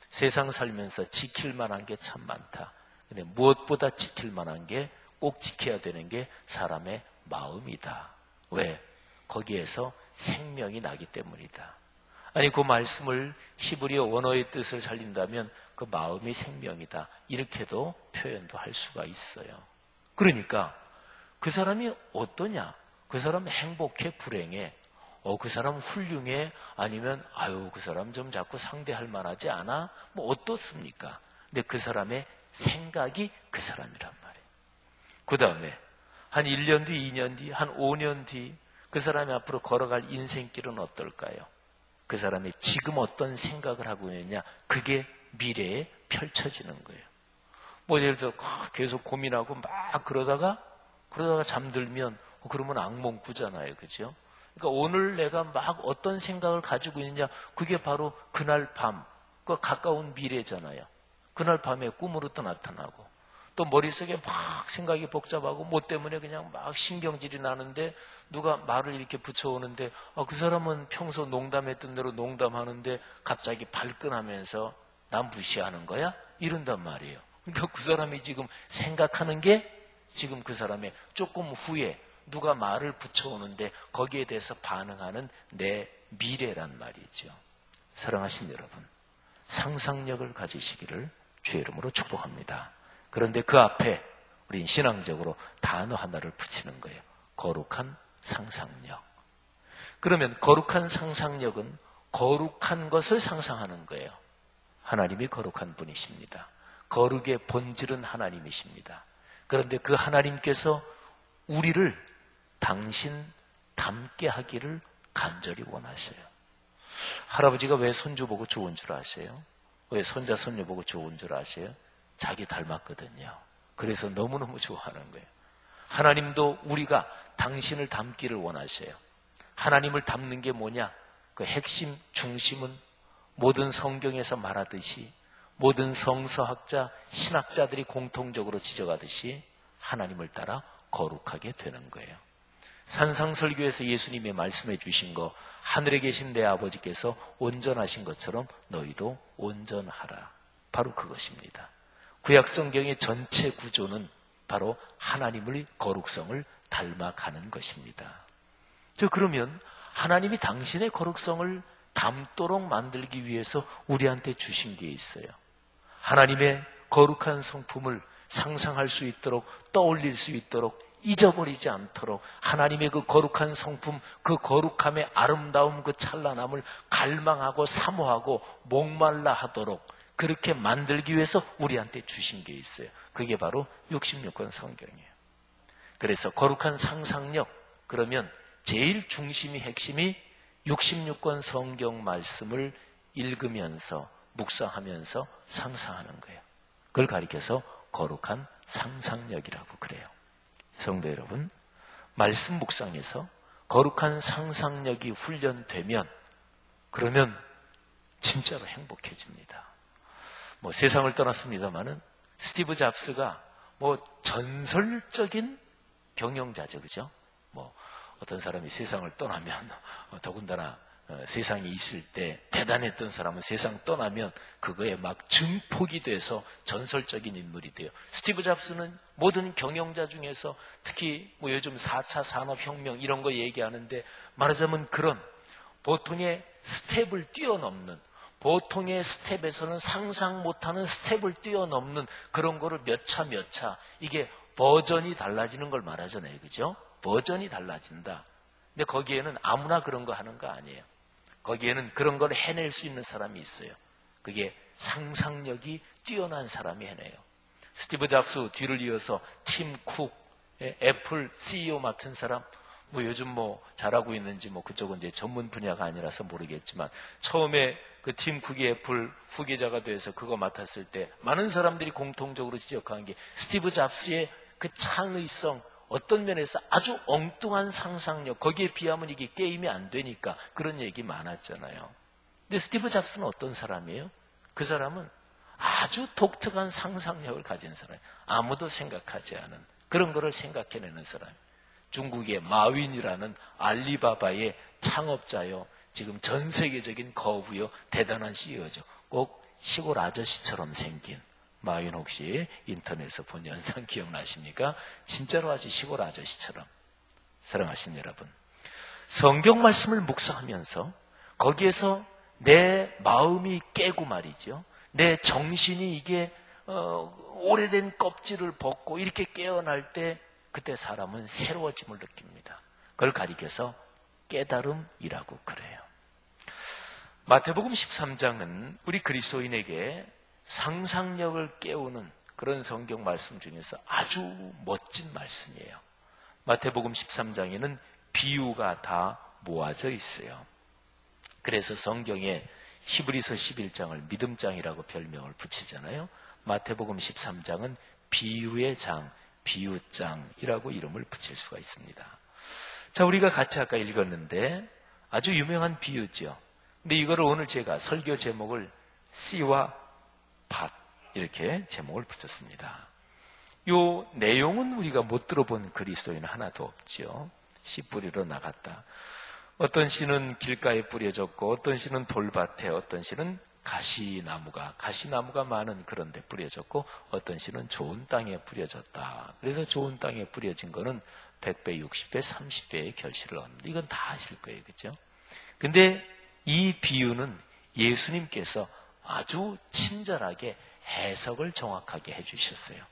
Speaker 4: 세상 살면서 지킬 만한 게 참 많다. 근데 무엇보다 지킬 만한 게, 꼭 지켜야 되는 게 사람의 마음이다. 왜? 거기에서 생명이 나기 때문이다. 아니, 그 말씀을 히브리어 원어의 뜻을 살린다면 그 마음이 생명이다. 이렇게도 표현도 할 수가 있어요. 그러니까 그 사람이 어떠냐? 그 사람 행복해? 불행해? 그 사람 훌륭해? 아니면 그 사람 좀 자꾸 상대할 만하지 않아? 뭐 어떻습니까? 근데 그 사람의 생각이 그 사람이란 말이에요. 그 다음에 한 1년 뒤, 2년 뒤, 한 5년 뒤 그 사람이 앞으로 걸어갈 인생길은 어떨까요? 그 사람이 지금 어떤 생각을 하고 있느냐, 그게 미래에 펼쳐지는 거예요. 뭐 예를 들어 계속 고민하고 막 그러다가 잠들면 그러면 악몽 꾸잖아요. 그죠? 그러니까 오늘 내가 막 어떤 생각을 가지고 있느냐, 그게 바로 그날 밤, 그 가까운 미래잖아요. 그날 밤에 꿈으로 또 나타나고, 또 머릿속에 막 생각이 복잡하고 뭐 때문에 그냥 막 신경질이 나는데 누가 말을 이렇게 붙여오는데 그 사람은 평소 농담했던 대로 농담하는데 갑자기 발끈하면서 난 무시하는 거야? 이런단 말이에요. 그러니까 그 사람이 지금 생각하는 게 지금 그 사람의 조금 후에 누가 말을 붙여오는데 거기에 대해서 반응하는 내 미래란 말이죠. 사랑하신 여러분, 상상력을 가지시기를 주의 이름으로 축복합니다. 그런데 그 앞에 우린 신앙적으로 단어 하나를 붙이는 거예요. 거룩한 상상력. 그러면 거룩한 상상력은 거룩한 것을 상상하는 거예요. 하나님이 거룩한 분이십니다. 거룩의 본질은 하나님이십니다. 그런데 그 하나님께서 우리를 당신 닮게 하기를 간절히 원하셔요. 할아버지가 왜 손주 보고 좋은 줄 아세요? 왜 손자 손녀 보고 좋은 줄 아세요? 자기 닮았거든요. 그래서 너무너무 좋아하는 거예요. 하나님도 우리가 당신을 닮기를 원하셔요. 하나님을 닮는 게 뭐냐? 그 핵심 중심은 모든 성경에서 말하듯이 모든 성서학자, 신학자들이 공통적으로 지적하듯이 하나님을 따라 거룩하게 되는 거예요. 산상설교에서 예수님이 말씀해 주신 거, 하늘에 계신 내 아버지께서 온전하신 것처럼 너희도 온전하라. 바로 그것입니다. 구약성경의 전체 구조는 바로 하나님의 거룩성을 닮아가는 것입니다. 그러면 하나님이 당신의 거룩성을 닮도록 만들기 위해서 우리한테 주신 게 있어요. 하나님의 거룩한 성품을 상상할 수 있도록, 떠올릴 수 있도록, 잊어버리지 않도록 하나님의 그 거룩한 성품, 그 거룩함의 아름다움, 그 찬란함을 갈망하고 사모하고 목말라 하도록 그렇게 만들기 위해서 우리한테 주신 게 있어요. 그게 바로 66권 성경이에요. 그래서 거룩한 상상력, 그러면 제일 중심이 핵심이 66권 성경 말씀을 읽으면서 묵상하면서 상상하는 거예요. 그걸 가리켜서 거룩한 상상력이라고 그래요. 성도 여러분, 말씀 묵상에서 거룩한 상상력이 훈련되면 그러면 진짜로 행복해집니다. 세상을 떠났습니다마는 스티브 잡스가 전설적인 경영자죠, 그죠? 어떤 사람이 세상을 떠나면 더군다나 세상에 있을 때 대단했던 사람은 세상 떠나면 그거에 막 증폭이 돼서 전설적인 인물이 돼요. 스티브 잡스는 모든 경영자 중에서 특히 요즘 4차 산업혁명 이런 거 얘기하는데 말하자면 그런 보통의 스텝을 뛰어넘는, 보통의 스텝에서는 상상 못하는 스텝을 뛰어넘는 그런 거를 몇 차 이게 버전이 달라지는 걸 말하잖아요, 그죠? 버전이 달라진다. 근데 거기에는 아무나 그런 거 하는 거 아니에요. 거기에는 그런 걸 해낼 수 있는 사람이 있어요. 그게 상상력이 뛰어난 사람이 해내요. 스티브 잡스 뒤를 이어서 팀 쿡, 애플 CEO 맡은 사람, 요즘 잘하고 있는지 그쪽은 이제 전문 분야가 아니라서 모르겠지만 처음에 그 팀 쿡이 애플 후계자가 돼서 그거 맡았을 때 많은 사람들이 공통적으로 지적한 게 스티브 잡스의 그 창의성, 어떤 면에서 아주 엉뚱한 상상력, 거기에 비하면 이게 게임이 안 되니까 그런 얘기 많았잖아요. 근데 스티브 잡스는 어떤 사람이에요? 그 사람은 아주 독특한 상상력을 가진 사람이에요. 아무도 생각하지 않은 그런 거를 생각해내는 사람이에요. 중국의 마윈이라는 알리바바의 창업자요. 지금 전 세계적인 거부요. 대단한 CEO죠. 꼭 시골 아저씨처럼 생긴 마윈 혹시 인터넷에서 본 영상 기억나십니까? 진짜로 아주 시골 아저씨처럼. 사랑하신 여러분, 성경 말씀을 묵상하면서 거기에서 내 마음이 깨고 말이죠. 내 정신이 이게 오래된 껍질을 벗고 이렇게 깨어날 때 그때 사람은 새로워짐을 느낍니다. 그걸 가리켜서 깨달음이라고 그래요. 마태복음 13장은 우리 그리스도인에게 상상력을 깨우는 그런 성경 말씀 중에서 아주 멋진 말씀이에요. 마태복음 13장에는 비유가 다 모아져 있어요. 그래서 성경에 히브리서 11장을 믿음장이라고 별명을 붙이잖아요. 마태복음 13장은 비유의 장, 비유장이라고 이름을 붙일 수가 있습니다. 자, 우리가 같이 아까 읽었는데 아주 유명한 비유죠. 근데 이거를 오늘 제가 설교 제목을 씨와 밭 이렇게 제목을 붙였습니다. 요 내용은 우리가 못 들어본 그리스도인은 하나도 없죠. 씨 뿌리러 나갔다. 어떤 씨는 길가에 뿌려졌고 어떤 씨는 돌밭에, 어떤 씨는 가시나무가 많은 그런 데 뿌려졌고 어떤 씨는 좋은 땅에 뿌려졌다. 그래서 좋은 땅에 뿌려진 거는 100배, 60배, 30배의 결실을 얻는다. 이건 다 아실 거예요. 그렇죠? 근데 이 비유는 예수님께서 아주 친절하게 해석을 정확하게 해주셨어요.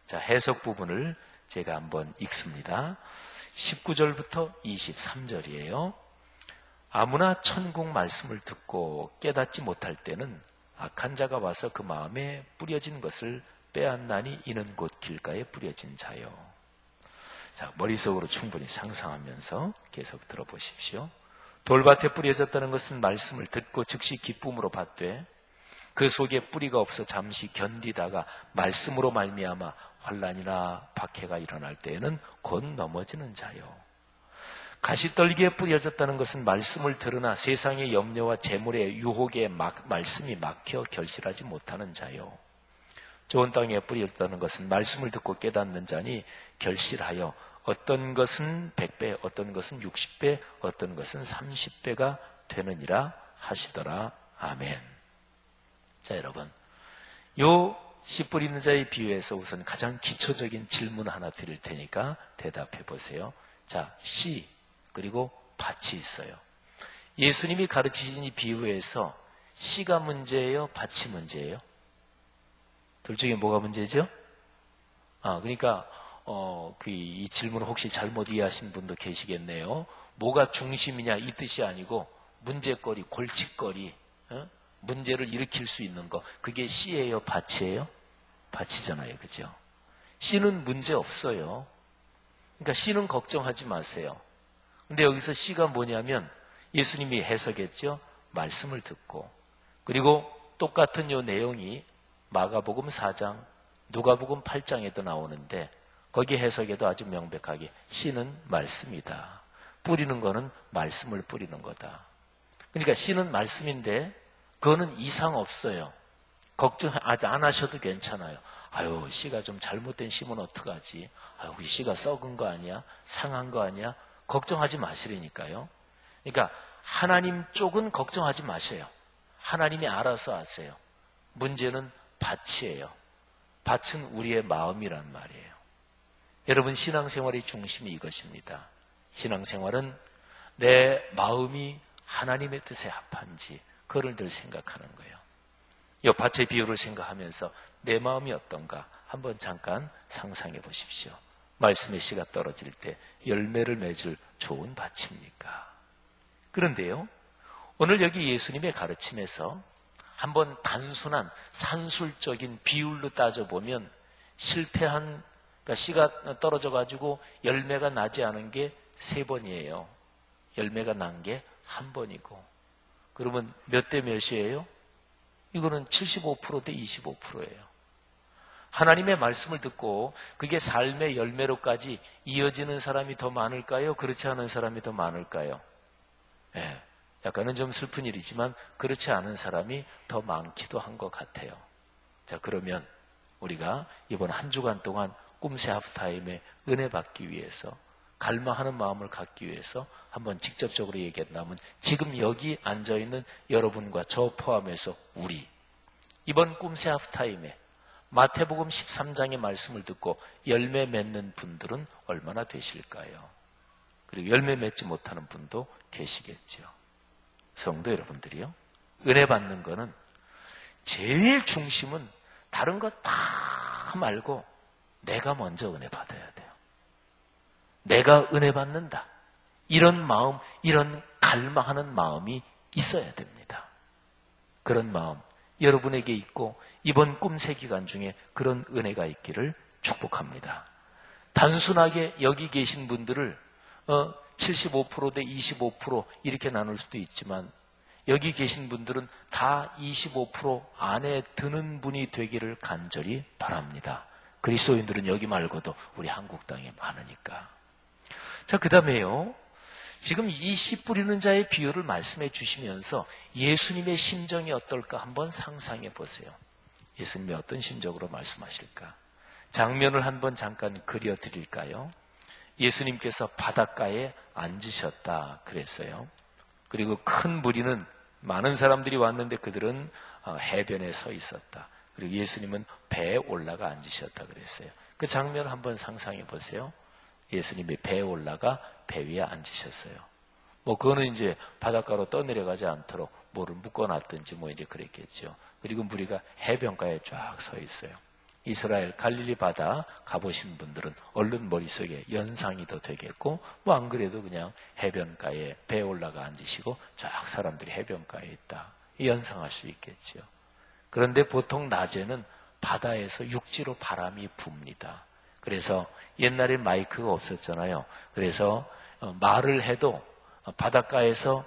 Speaker 4: 자, 해석 부분을 제가 한번 읽습니다. 19절부터 23절이에요. 아무나 천국 말씀을 듣고 깨닫지 못할 때는 악한 자가 와서 그 마음에 뿌려진 것을 빼앗나니 이는 곧 길가에 뿌려진 자요. 자, 머릿속으로 충분히 상상하면서 계속 들어보십시오. 돌밭에 뿌려졌다는 것은 말씀을 듣고 즉시 기쁨으로 받되 그 속에 뿌리가 없어 잠시 견디다가 말씀으로 말미암아 환난이나 박해가 일어날 때에는 곧 넘어지는 자요. 가시떨기에 뿌려졌다는 것은 말씀을 들으나 세상의 염려와 재물의 유혹에 말씀이 막혀 결실하지 못하는 자요. 좋은 땅에 뿌려졌다는 것은 말씀을 듣고 깨닫는 자니 결실하여 어떤 것은 100배, 어떤 것은 60배, 어떤 것은 30배가 되느니라 하시더라. 아멘. 자, 여러분, 요 씨 뿌리는 자의 비유에서 우선 가장 기초적인 질문 하나 드릴 테니까 대답해 보세요. 자, 씨 그리고 밭이 있어요. 예수님이 가르치신 이 비유에서 씨가 문제예요? 밭이 문제예요? 둘 중에 뭐가 문제죠? 그러니까 이 질문을 혹시 잘못 이해하신 분도 계시겠네요. 뭐가 중심이냐 이 뜻이 아니고 문제거리, 골칫거리, 문제를 일으킬 수 있는 거, 그게 씨예요, 밭이에요? 밭이잖아요, 그죠? 씨는 문제 없어요. 그러니까 씨는 걱정하지 마세요. 근데 여기서 씨가 뭐냐면 예수님이 해석했죠. 말씀을 듣고, 그리고 똑같은 요 내용이 마가복음 4장, 누가복음 8장에도 나오는데 거기 해석에도 아주 명백하게 씨는 말씀이다. 뿌리는 거는 말씀을 뿌리는 거다. 그러니까 씨는 말씀인데 그거는 이상 없어요. 걱정 안 하셔도 괜찮아요. 아유, 씨가 좀 잘못된 씨면 어떡하지? 아유, 이 씨가 썩은 거 아니야? 상한 거 아니야? 걱정하지 마시라니까요. 그러니까 하나님 쪽은 걱정하지 마세요. 하나님이 알아서 하세요. 문제는 밭이에요. 밭은 우리의 마음이란 말이에요. 여러분, 신앙생활의 중심이 이것입니다. 신앙생활은 내 마음이 하나님의 뜻에 합한지 그걸 늘 생각하는 거예요. 이 밭의 비유를 생각하면서 내 마음이 어떤가 한번 잠깐 상상해 보십시오. 말씀의 씨가 떨어질 때 열매를 맺을 좋은 밭입니까? 그런데요, 오늘 여기 예수님의 가르침에서 한번 단순한 산술적인 비율로 따져보면 실패한, 그러니까 씨가 떨어져가지고 열매가 나지 않은 게 3번이에요. 열매가 난 게 1번이고. 그러면 몇 대 몇이에요? 이거는 75% 대 25%예요. 하나님의 말씀을 듣고 그게 삶의 열매로까지 이어지는 사람이 더 많을까요? 그렇지 않은 사람이 더 많을까요? 예, 약간은 좀 슬픈 일이지만 그렇지 않은 사람이 더 많기도 한 것 같아요. 자, 그러면 우리가 이번 한 주간 동안 꿈새 하프타임에 은혜 받기 위해서, 갈망하는 마음을 갖기 위해서 한번 직접적으로 얘기한다면 지금 여기 앉아있는 여러분과 저 포함해서 우리, 이번 꿈새 하프타임에 마태복음 13장의 말씀을 듣고 열매 맺는 분들은 얼마나 되실까요? 그리고 열매 맺지 못하는 분도 계시겠죠. 성도 여러분들이요, 은혜 받는 거는 제일 중심은 다른 거 다 말고 내가 먼저 은혜 받아야 돼요. 내가 은혜 받는다, 이런 마음, 이런 갈망하는 마음이 있어야 됩니다. 그런 마음 여러분에게 있고 이번 꿈새 기간 중에 그런 은혜가 있기를 축복합니다. 단순하게 여기 계신 분들을 75% 대 25% 이렇게 나눌 수도 있지만 여기 계신 분들은 다 25% 안에 드는 분이 되기를 간절히 바랍니다. 그리스도인들은 여기 말고도 우리 한국 땅에 많으니까. 자, 그 다음에요, 지금 이 씨 뿌리는 자의 비유를 말씀해 주시면서 예수님의 심정이 어떨까 한번 상상해 보세요. 예수님이 어떤 심정으로 말씀하실까? 장면을 한번 잠깐 그려드릴까요? 예수님께서 바닷가에 앉으셨다 그랬어요. 그리고 큰 무리는, 많은 사람들이 왔는데 그들은 해변에 서 있었다. 그리고 예수님은 배에 올라가 앉으셨다 그랬어요. 그 장면을 한번 상상해 보세요. 예수님이 배에 올라가 배 위에 앉으셨어요. 그거는 이제 바닷가로 떠내려가지 않도록 뭐를 묶어놨든지 이제 그랬겠죠. 그리고 무리가 해변가에 쫙 서 있어요. 이스라엘 갈릴리 바다 가보신 분들은 얼른 머릿속에 연상이 더 되겠고, 뭐 안 그래도 그냥 해변가에 배에 올라가 앉으시고 쫙 사람들이 해변가에 있다, 연상할 수 있겠죠. 그런데 보통 낮에는 바다에서 육지로 바람이 붑니다. 그래서 옛날에 마이크가 없었잖아요. 그래서 말을 해도 바닷가에서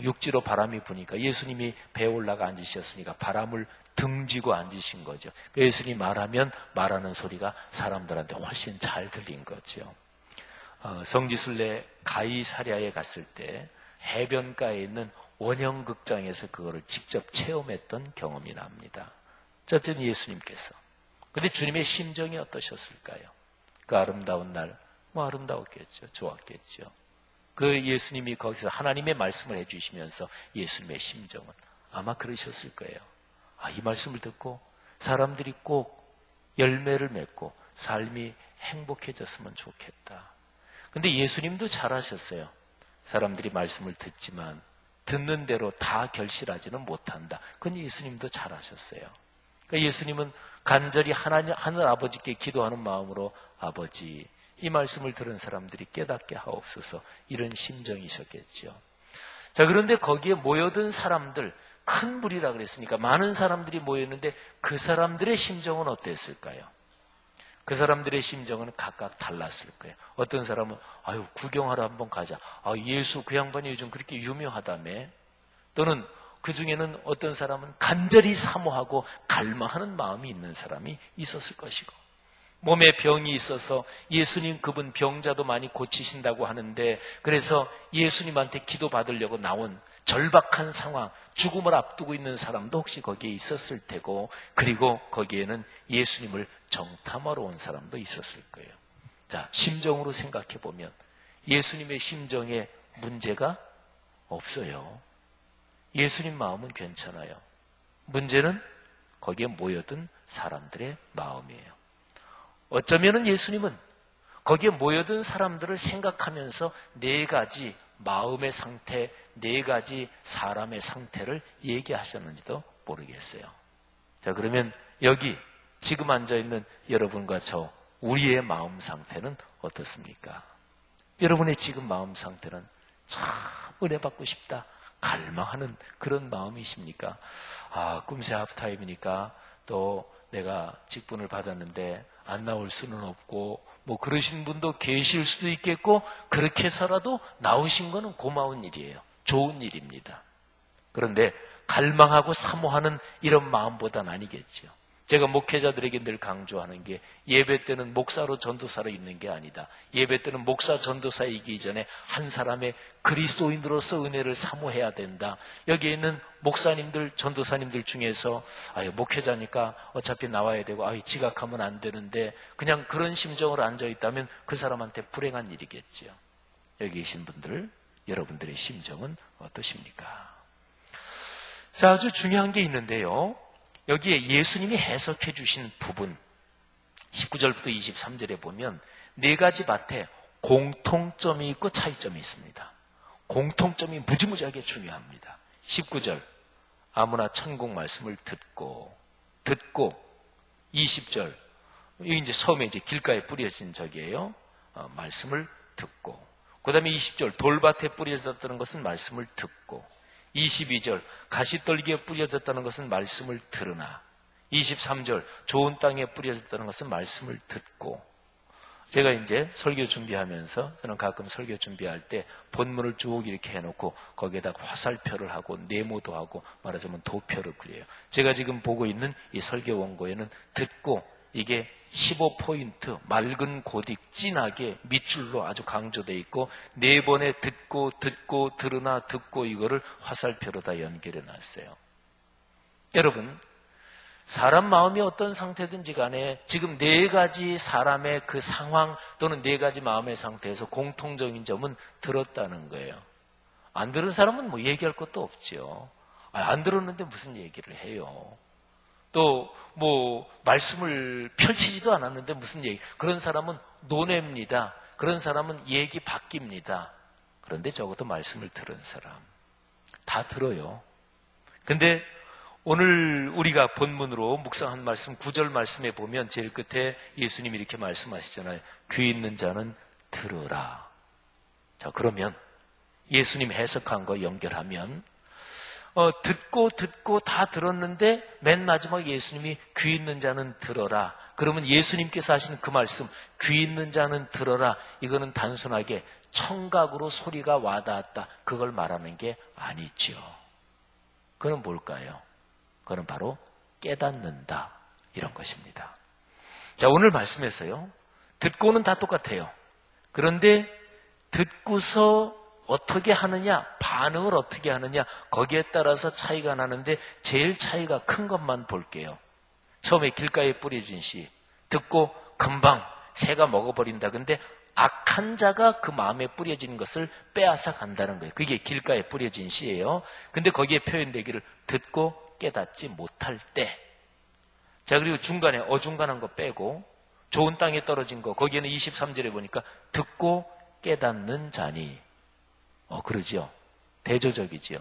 Speaker 4: 육지로 바람이 부니까, 예수님이 배에 올라가 앉으셨으니까 바람을 등지고 앉으신 거죠. 예수님이 말하면 말하는 소리가 사람들한테 훨씬 잘 들린 거죠. 성지순례 가이사랴에 갔을 때 해변가에 있는 원형극장에서 그거를 직접 체험했던 경험이 납니다. 어쨌든 예수님께서, 근데 주님의 심정이 어떠셨을까요? 그 아름다운 날, 뭐 아름다웠겠죠. 좋았겠죠. 그 예수님이 거기서 하나님의 말씀을 해주시면서 예수님의 심정은 아마 그러셨을 거예요. 이 말씀을 듣고 사람들이 꼭 열매를 맺고 삶이 행복해졌으면 좋겠다. 근데 예수님도 잘하셨어요. 사람들이 말씀을 듣지만 듣는 대로 다 결실하지는 못한다. 그건 예수님도 잘하셨어요. 그러니까 예수님은 간절히 하늘 아버지께 기도하는 마음으로, 아버지, 이 말씀을 들은 사람들이 깨닫게 하옵소서, 이런 심정이셨겠죠. 자, 그런데 거기에 모여든 사람들, 큰 무리라 그랬으니까 많은 사람들이 모였는데 그 사람들의 심정은 어땠을까요? 그 사람들의 심정은 각각 달랐을 거예요. 어떤 사람은 구경하러 한번 가자. 예수 그 양반이 요즘 그렇게 유명하다며. 또는 그 중에는 어떤 사람은 간절히 사모하고 갈망하는 마음이 있는 사람이 있었을 것이고, 몸에 병이 있어서 예수님 그분 병자도 많이 고치신다고 하는데, 그래서 예수님한테 기도받으려고 나온 절박한 상황, 죽음을 앞두고 있는 사람도 혹시 거기에 있었을 테고, 그리고 거기에는 예수님을 정탐하러 온 사람도 있었을 거예요. 자, 심정으로 생각해 보면 예수님의 심정에 문제가 없어요. 예수님 마음은 괜찮아요. 문제는 거기에 모여든 사람들의 마음이에요. 어쩌면은 예수님은 거기에 모여든 사람들을 생각하면서 네 가지 마음의 상태, 네 가지 사람의 상태를 얘기하셨는지도 모르겠어요. 자, 그러면 여기 지금 앉아있는 여러분과 저, 우리의 마음 상태는 어떻습니까? 여러분의 지금 마음 상태는 참 은혜 받고 싶다, 갈망하는 그런 마음이십니까? 꿈새 하프타임이니까 또 내가 직분을 받았는데 안 나올 수는 없고, 뭐 그러신 분도 계실 수도 있겠고, 그렇게 해서라도 나오신 거는 고마운 일이에요. 좋은 일입니다. 그런데 갈망하고 사모하는 이런 마음보다는 아니겠죠. 제가 목회자들에게 늘 강조하는 게, 예배 때는 목사로 전도사로 있는 게 아니다. 예배 때는 목사 전도사이기 전에 한 사람의 그리스도인으로서 은혜를 사모해야 된다. 여기에 있는 목사님들, 전도사님들 중에서 목회자니까 어차피 나와야 되고 지각하면 안 되는데, 그냥 그런 심정으로 앉아있다면 그 사람한테 불행한 일이겠죠. 여기 계신 분들, 여러분들의 심정은 어떠십니까? 자, 아주 중요한 게 있는데요. 여기에 예수님이 해석해 주신 부분 19절부터 23절에 보면 네 가지 밭에 공통점이 있고 차이점이 있습니다. 공통점이 무지무지하게 중요합니다. 19절, 아무나 천국 말씀을 듣고 20절, 이게 이제 처음에 이제 길가에 뿌려진 적이에요. 말씀을 듣고, 그 다음에 20절, 돌밭에 뿌려졌다는 것은 말씀을 듣고, 22절, 가시떨기에 뿌려졌다는 것은 말씀을 들으나, 23절, 좋은 땅에 뿌려졌다는 것은 말씀을 듣고. 제가 이제 설교 준비하면서, 저는 가끔 설교 준비할 때 본문을 쭉 이렇게 해놓고 거기에다가 화살표를 하고 네모도 하고, 말하자면 도표를 그려요. 제가 지금 보고 있는 이 설교 원고에는 듣고, 이게 15포인트 맑은 고딕 진하게 밑줄로 아주 강조되어 있고, 네 번에 듣고 들으나 듣고, 이거를 화살표로 다 연결해 놨어요. 여러분, 사람 마음이 어떤 상태든지 간에 지금 네 가지 사람의 그 상황 또는 네 가지 마음의 상태에서 공통적인 점은 들었다는 거예요. 안 들은 사람은 뭐 얘기할 것도 없죠. 안 들었는데 무슨 얘기를 해요. 또 뭐 말씀을 펼치지도 않았는데 무슨 얘기. 그런 사람은 논외입니다. 그런 사람은 얘기 바뀝니다. 그런데 적어도 말씀을 들은 사람 다 들어요. 근데 오늘 우리가 본문으로 묵상한 말씀 9절 말씀에 보면 제일 끝에 예수님이 이렇게 말씀하시잖아요. 귀 있는 자는 들으라. 자, 그러면 예수님 해석한 거 연결하면 듣고 다 들었는데 맨 마지막에 예수님이 귀 있는 자는 들어라. 그러면 예수님께서 하신 그 말씀 귀 있는 자는 들어라. 이거는 단순하게 청각으로 소리가 와닿았다. 그걸 말하는 게 아니죠. 그건 뭘까요? 그건 바로 깨닫는다. 이런 것입니다. 자, 오늘 말씀에서요. 듣고는 다 똑같아요. 그런데 듣고서 어떻게 하느냐, 반응을 어떻게 하느냐, 거기에 따라서 차이가 나는데 제일 차이가 큰 것만 볼게요. 처음에 길가에 뿌려진 씨, 듣고 금방 새가 먹어버린다. 근데 악한 자가 그 마음에 뿌려진 것을 빼앗아 간다는 거예요. 그게 길가에 뿌려진 씨예요. 근데 거기에 표현되기를 듣고 깨닫지 못할 때. 자, 그리고 중간에 어중간한 거 빼고 좋은 땅에 떨어진 거, 거기에는 23절에 보니까 듣고 깨닫는 자니. 그러지요. 대조적이지요.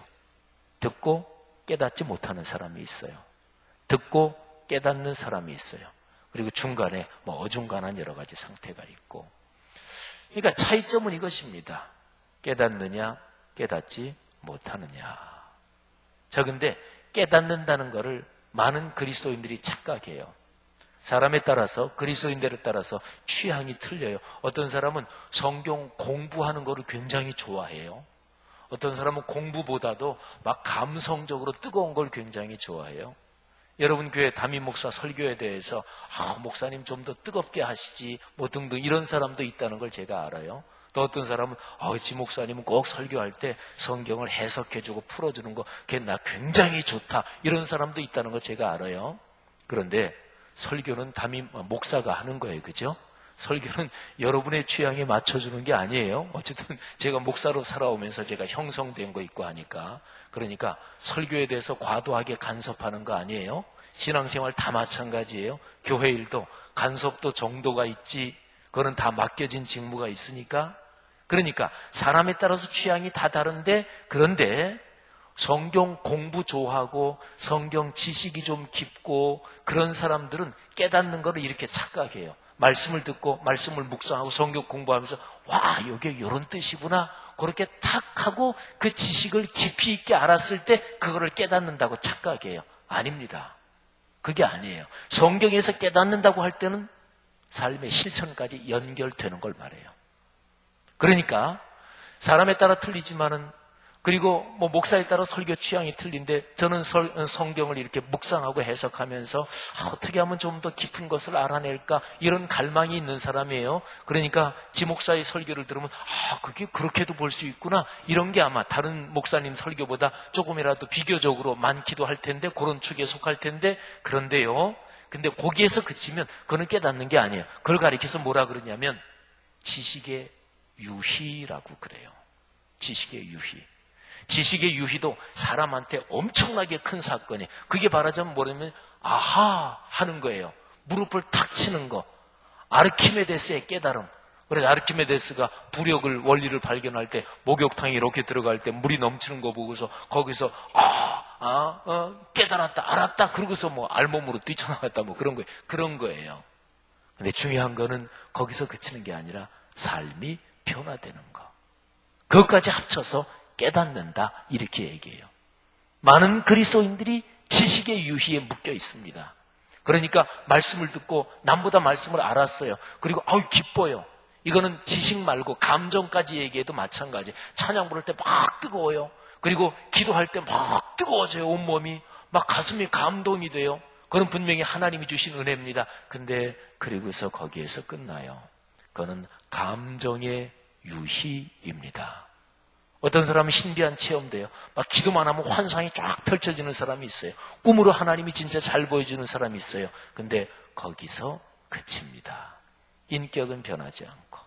Speaker 4: 듣고 깨닫지 못하는 사람이 있어요. 듣고 깨닫는 사람이 있어요. 그리고 중간에 어중간한 여러 가지 상태가 있고. 그러니까 차이점은 이것입니다. 깨닫느냐, 깨닫지 못하느냐. 자, 근데 깨닫는다는 것을 많은 그리스도인들이 착각해요. 사람에 따라서, 그리스도인들에 따라서 취향이 틀려요. 어떤 사람은 성경 공부하는 거를 굉장히 좋아해요. 어떤 사람은 공부보다도 막 감성적으로 뜨거운 걸 굉장히 좋아해요. 여러분 교회 담임 목사 설교에 대해서 목사님 좀 더 뜨겁게 하시지 등등 이런 사람도 있다는 걸 제가 알아요. 또 어떤 사람은 지 목사님은 꼭 설교할 때 성경을 해석해주고 풀어주는 거 그게 나 굉장히 좋다. 이런 사람도 있다는 거 제가 알아요. 그런데 설교는 담임 목사가 하는 거예요. 그죠? 설교는 여러분의 취향에 맞춰주는 게 아니에요. 어쨌든 제가 목사로 살아오면서 제가 형성된 거 있고 하니까. 그러니까 설교에 대해서 과도하게 간섭하는 거 아니에요. 신앙생활 다 마찬가지예요. 교회 일도 간섭도 정도가 있지. 그거는 다 맡겨진 직무가 있으니까. 그러니까 사람에 따라서 취향이 다 다른데, 그런데 성경 공부 좋아하고 성경 지식이 좀 깊고 그런 사람들은 깨닫는 거를 이렇게 착각해요. 말씀을 듣고 말씀을 묵상하고 성경 공부하면서 와, 이게 이런 뜻이구나. 그렇게 탁 하고 그 지식을 깊이 있게 알았을 때 그거를 깨닫는다고 착각해요. 아닙니다. 그게 아니에요. 성경에서 깨닫는다고 할 때는 삶의 실천까지 연결되는 걸 말해요. 그러니까 사람에 따라 틀리지만은, 그리고 목사에 따라 설교 취향이 틀린데 저는 성경을 이렇게 묵상하고 해석하면서 어떻게 하면 좀 더 깊은 것을 알아낼까 이런 갈망이 있는 사람이에요. 그러니까 지 목사의 설교를 들으면 그게 그렇게도 볼 수 있구나, 이런 게 아마 다른 목사님 설교보다 조금이라도 비교적으로 많기도 할 텐데, 그런 축에 속할 텐데, 그런데요, 근데 거기에서 그치면 그거는 깨닫는 게 아니에요. 그걸 가리켜서 뭐라 그러냐면 지식의 유희라고 그래요. 지식의 유희. 지식의 유희도 사람한테 엄청나게 큰 사건이에요. 그게 말하자면 뭐냐면 아하 하는 거예요. 무릎을 탁 치는 거. 아르키메데스의 깨달음. 그래서 아르키메데스가 부력을, 원리를 발견할 때 목욕탕에 이렇게 들어갈 때 물이 넘치는 거 보고서 거기서 깨달았다, 알았다, 그러고서 알몸으로 뛰쳐나갔다, 그런 거예요. 그런 거예요. 근데 중요한 거는 거기서 그치는 게 아니라 삶이 변화되는 거. 그것까지 합쳐서 깨닫는다, 이렇게 얘기해요. 많은 그리스도인들이 지식의 유희에 묶여 있습니다. 그러니까 말씀을 듣고 남보다 말씀을 알았어요. 그리고 기뻐요. 이거는 지식 말고 감정까지 얘기해도 마찬가지. 찬양 부를 때 막 뜨거워요. 그리고 기도할 때 막 뜨거워져요. 온몸이 막 가슴이 감동이 돼요. 그건 분명히 하나님이 주신 은혜입니다. 근데 그리고서 거기에서 끝나요. 그거는 감정의 유희입니다. 어떤 사람은 신비한 체험돼요. 막 기도만 하면 환상이 쫙 펼쳐지는 사람이 있어요. 꿈으로 하나님이 진짜 잘 보여주는 사람이 있어요. 근데 거기서 그칩니다. 인격은 변하지 않고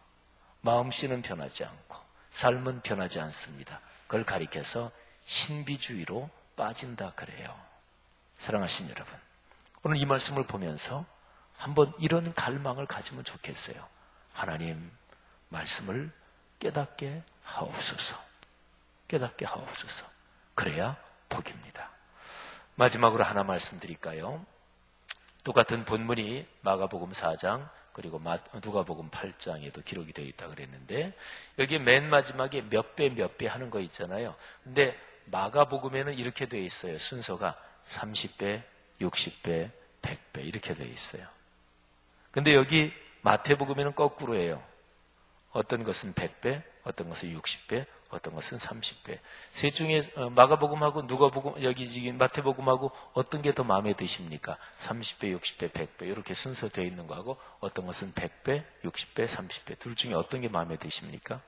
Speaker 4: 마음씨는 변하지 않고 삶은 변하지 않습니다. 그걸 가리켜서 신비주의로 빠진다 그래요. 사랑하신 여러분, 오늘 이 말씀을 보면서 한번 이런 갈망을 가지면 좋겠어요. 하나님, 말씀을 깨닫게 하옵소서. 깨닫게 하옵소서. 그래야 복입니다. 마지막으로 하나 말씀드릴까요? 똑같은 본문이 마가복음 4장 그리고 누가복음 8장에도 기록이 되어 있다고 그랬는데 여기 맨 마지막에 몇 배 하는 거 있잖아요. 근데 마가복음에는 이렇게 되어 있어요. 순서가 30배, 60배, 100배 이렇게 되어 있어요. 근데 여기 마태복음에는 거꾸로예요. 어떤 것은 100배, 어떤 것은 60배, 어떤 것은 30배. 셋 중에 마가복음하고 누가복음, 여기 지금 마태복음하고 어떤 게 더 마음에 드십니까? 30배, 60배, 100배 이렇게 순서되어 있는 거하고 어떤 것은 100배, 60배, 30배 둘 중에 어떤 게 마음에 드십니까?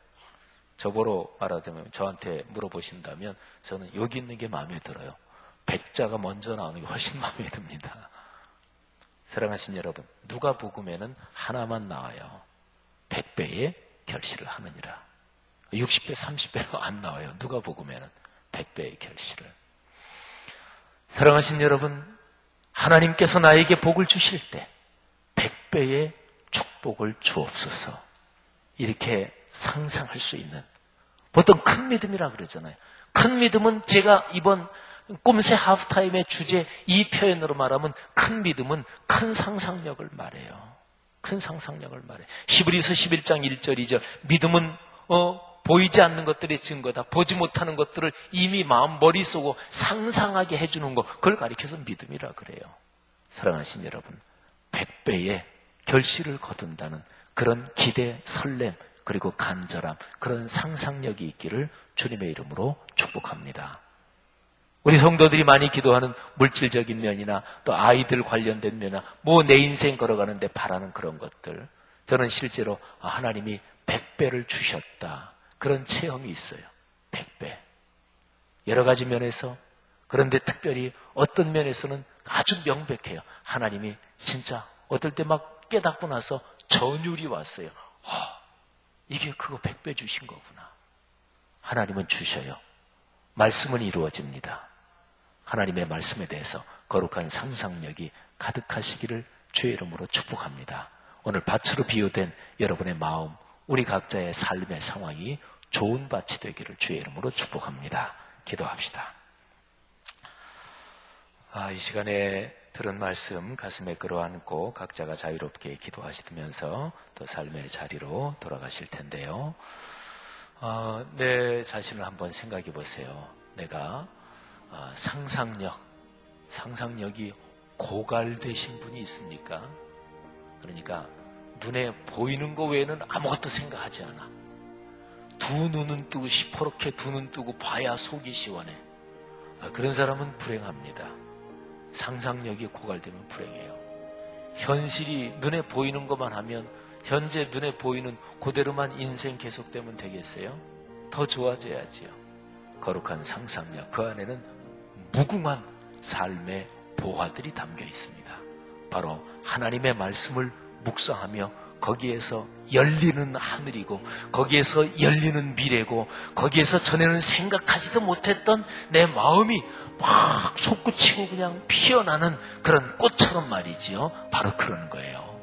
Speaker 4: 저보러 말하자면 저한테 물어보신다면 저는 여기 있는 게 마음에 들어요. 100자가 먼저 나오는 게 훨씬 마음에 듭니다. 사랑하신 여러분, 누가복음에는 하나만 나와요. 100배의 결실을 하느니라. 60배, 30배로 안 나와요. 누가복음에는 100배의 결실을. 사랑하신 여러분, 하나님께서 나에게 복을 주실 때 100배의 축복을 주옵소서. 이렇게 상상할 수 있는, 보통 큰 믿음이라 그러잖아요. 큰 믿음은 제가 이번 꼼새 하프타임의 주제 이 표현으로 말하면 큰 믿음은 큰 상상력을 말해요. 큰 상상력을 말해요. 히브리서 11장 1절이죠. 믿음은 보이지 않는 것들의 증거다. 보지 못하는 것들을 이미 마음 머릿속으로 상상하게 해주는 것, 그걸 가리켜서 믿음이라 그래요. 사랑하신 여러분, 100배의 결실을 거둔다는 그런 기대, 설렘, 그리고 간절함, 그런 상상력이 있기를 주님의 이름으로 축복합니다. 우리 성도들이 많이 기도하는 물질적인 면이나 또 아이들 관련된 면이나 뭐 내 인생 걸어가는데 바라는 그런 것들, 저는 실제로 하나님이 100배를 주셨다, 그런 체험이 있어요. 100배. 여러 가지 면에서, 그런데 특별히 어떤 면에서는 아주 명백해요. 하나님이 진짜 어떨 때 막 깨닫고 나서 전율이 왔어요. 이게 그거 100배 주신 거구나. 하나님은 주셔요. 말씀은 이루어집니다. 하나님의 말씀에 대해서 거룩한 상상력이 가득하시기를 주의 이름으로 축복합니다. 오늘 밭으로 비유된 여러분의 마음, 우리 각자의 삶의 상황이 좋은 밭이 되기를 주의 이름으로 축복합니다. 기도합시다. 이 시간에 들은 말씀 가슴에 끌어안고 각자가 자유롭게 기도하시면서 또 삶의 자리로 돌아가실 텐데요. 내 자신을 한번 생각해 보세요. 내가 상상력이 고갈되신 분이 있습니까? 그러니까 눈에 보이는 거 외에는 아무것도 생각하지 않아. 두 눈은 뜨고 시퍼렇게 두 눈 뜨고 봐야 속이 시원해. 그런 사람은 불행합니다. 상상력이 고갈되면 불행해요. 현실이 눈에 보이는 것만 하면, 현재 눈에 보이는 그대로만 인생 계속되면 되겠어요? 더 좋아져야지요. 거룩한 상상력, 그 안에는 무궁한 삶의 보화들이 담겨 있습니다. 바로 하나님의 말씀을 묵상하며 거기에서 열리는 하늘이고, 거기에서 열리는 미래고, 거기에서 전에는 생각하지도 못했던 내 마음이 막 솟구치고 그냥 피어나는 그런 꽃처럼 말이지요. 바로 그런 거예요.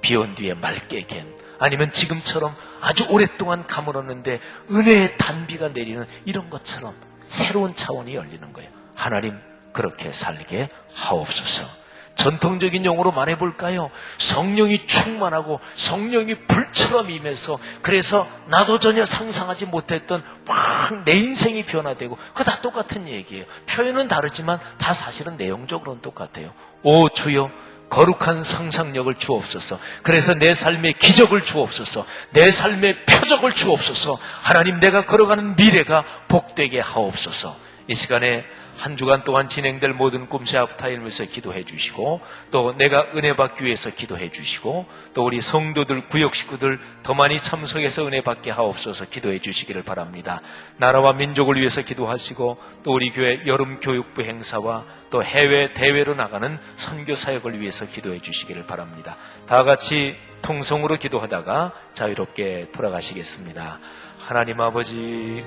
Speaker 4: 비온 뒤에 맑게 갠, 아니면 지금처럼 아주 오랫동안 가물었는데 은혜의 단비가 내리는 이런 것처럼 새로운 차원이 열리는 거예요. 하나님, 그렇게 살게 하옵소서. 전통적인 용어로 말해볼까요? 성령이 충만하고 성령이 불처럼 임해서, 그래서 나도 전혀 상상하지 못했던 막 내 인생이 변화되고, 그거 다 똑같은 얘기예요. 표현은 다르지만 다 사실은 내용적으로는 똑같아요. 오 주여, 거룩한 상상력을 주옵소서. 그래서 내 삶의 기적을 주옵소서. 내 삶의 표적을 주옵소서. 하나님, 내가 걸어가는 미래가 복되게 하옵소서. 이 시간에 한 주간 동안 진행될 모든 꼼새 하프타임을 위해서 기도해 주시고, 또 내가 은혜 받기 위해서 기도해 주시고, 또 우리 성도들, 구역 식구들 더 많이 참석해서 은혜 받게 하옵소서 기도해 주시기를 바랍니다. 나라와 민족을 위해서 기도하시고, 또 우리 교회 여름 교육부 행사와 또 해외 대회로 나가는 선교 사역을 위해서 기도해 주시기를 바랍니다. 다 같이 통성으로 기도하다가 자유롭게 돌아가시겠습니다. 하나님 아버지,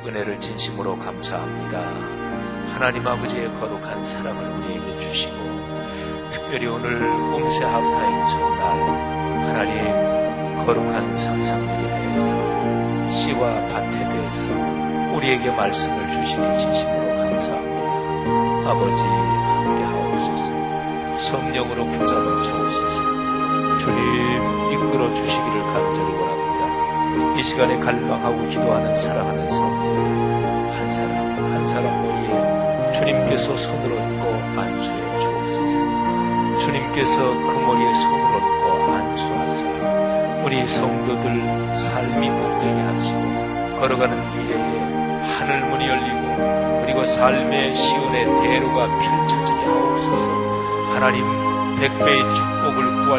Speaker 4: 은혜를 진심으로 감사합니다. 하나님 아버지의 거룩한 사랑을 우리에게 주시고, 특별히 오늘 꼼새 하프타임 첫날 하나님 거룩한 상상력에 대해서, 씨와 밭에 대해서 우리에게 말씀을 주시니 진심으로 감사합니다. 아버지, 함께 하옵소서. 성령으로 붙잡아 주옵소서. 주님 이끌어 주시기를 간절히 원합니다. 이 시간에 갈망하고 기도하는 사랑하는 성도 한 사람 한 사람 머리에 주님께서 손을 얹고 안수해 주옵소서. 주님께서 그 머리에 손을 얹고 안수하사 우리 성도들 삶이 복되게 하시고 걸어가는 미래에 하늘문이 열리고 그리고 삶의 시온의 대로가 펼쳐지게 하옵소서. 하나님 백배의 축복을 구할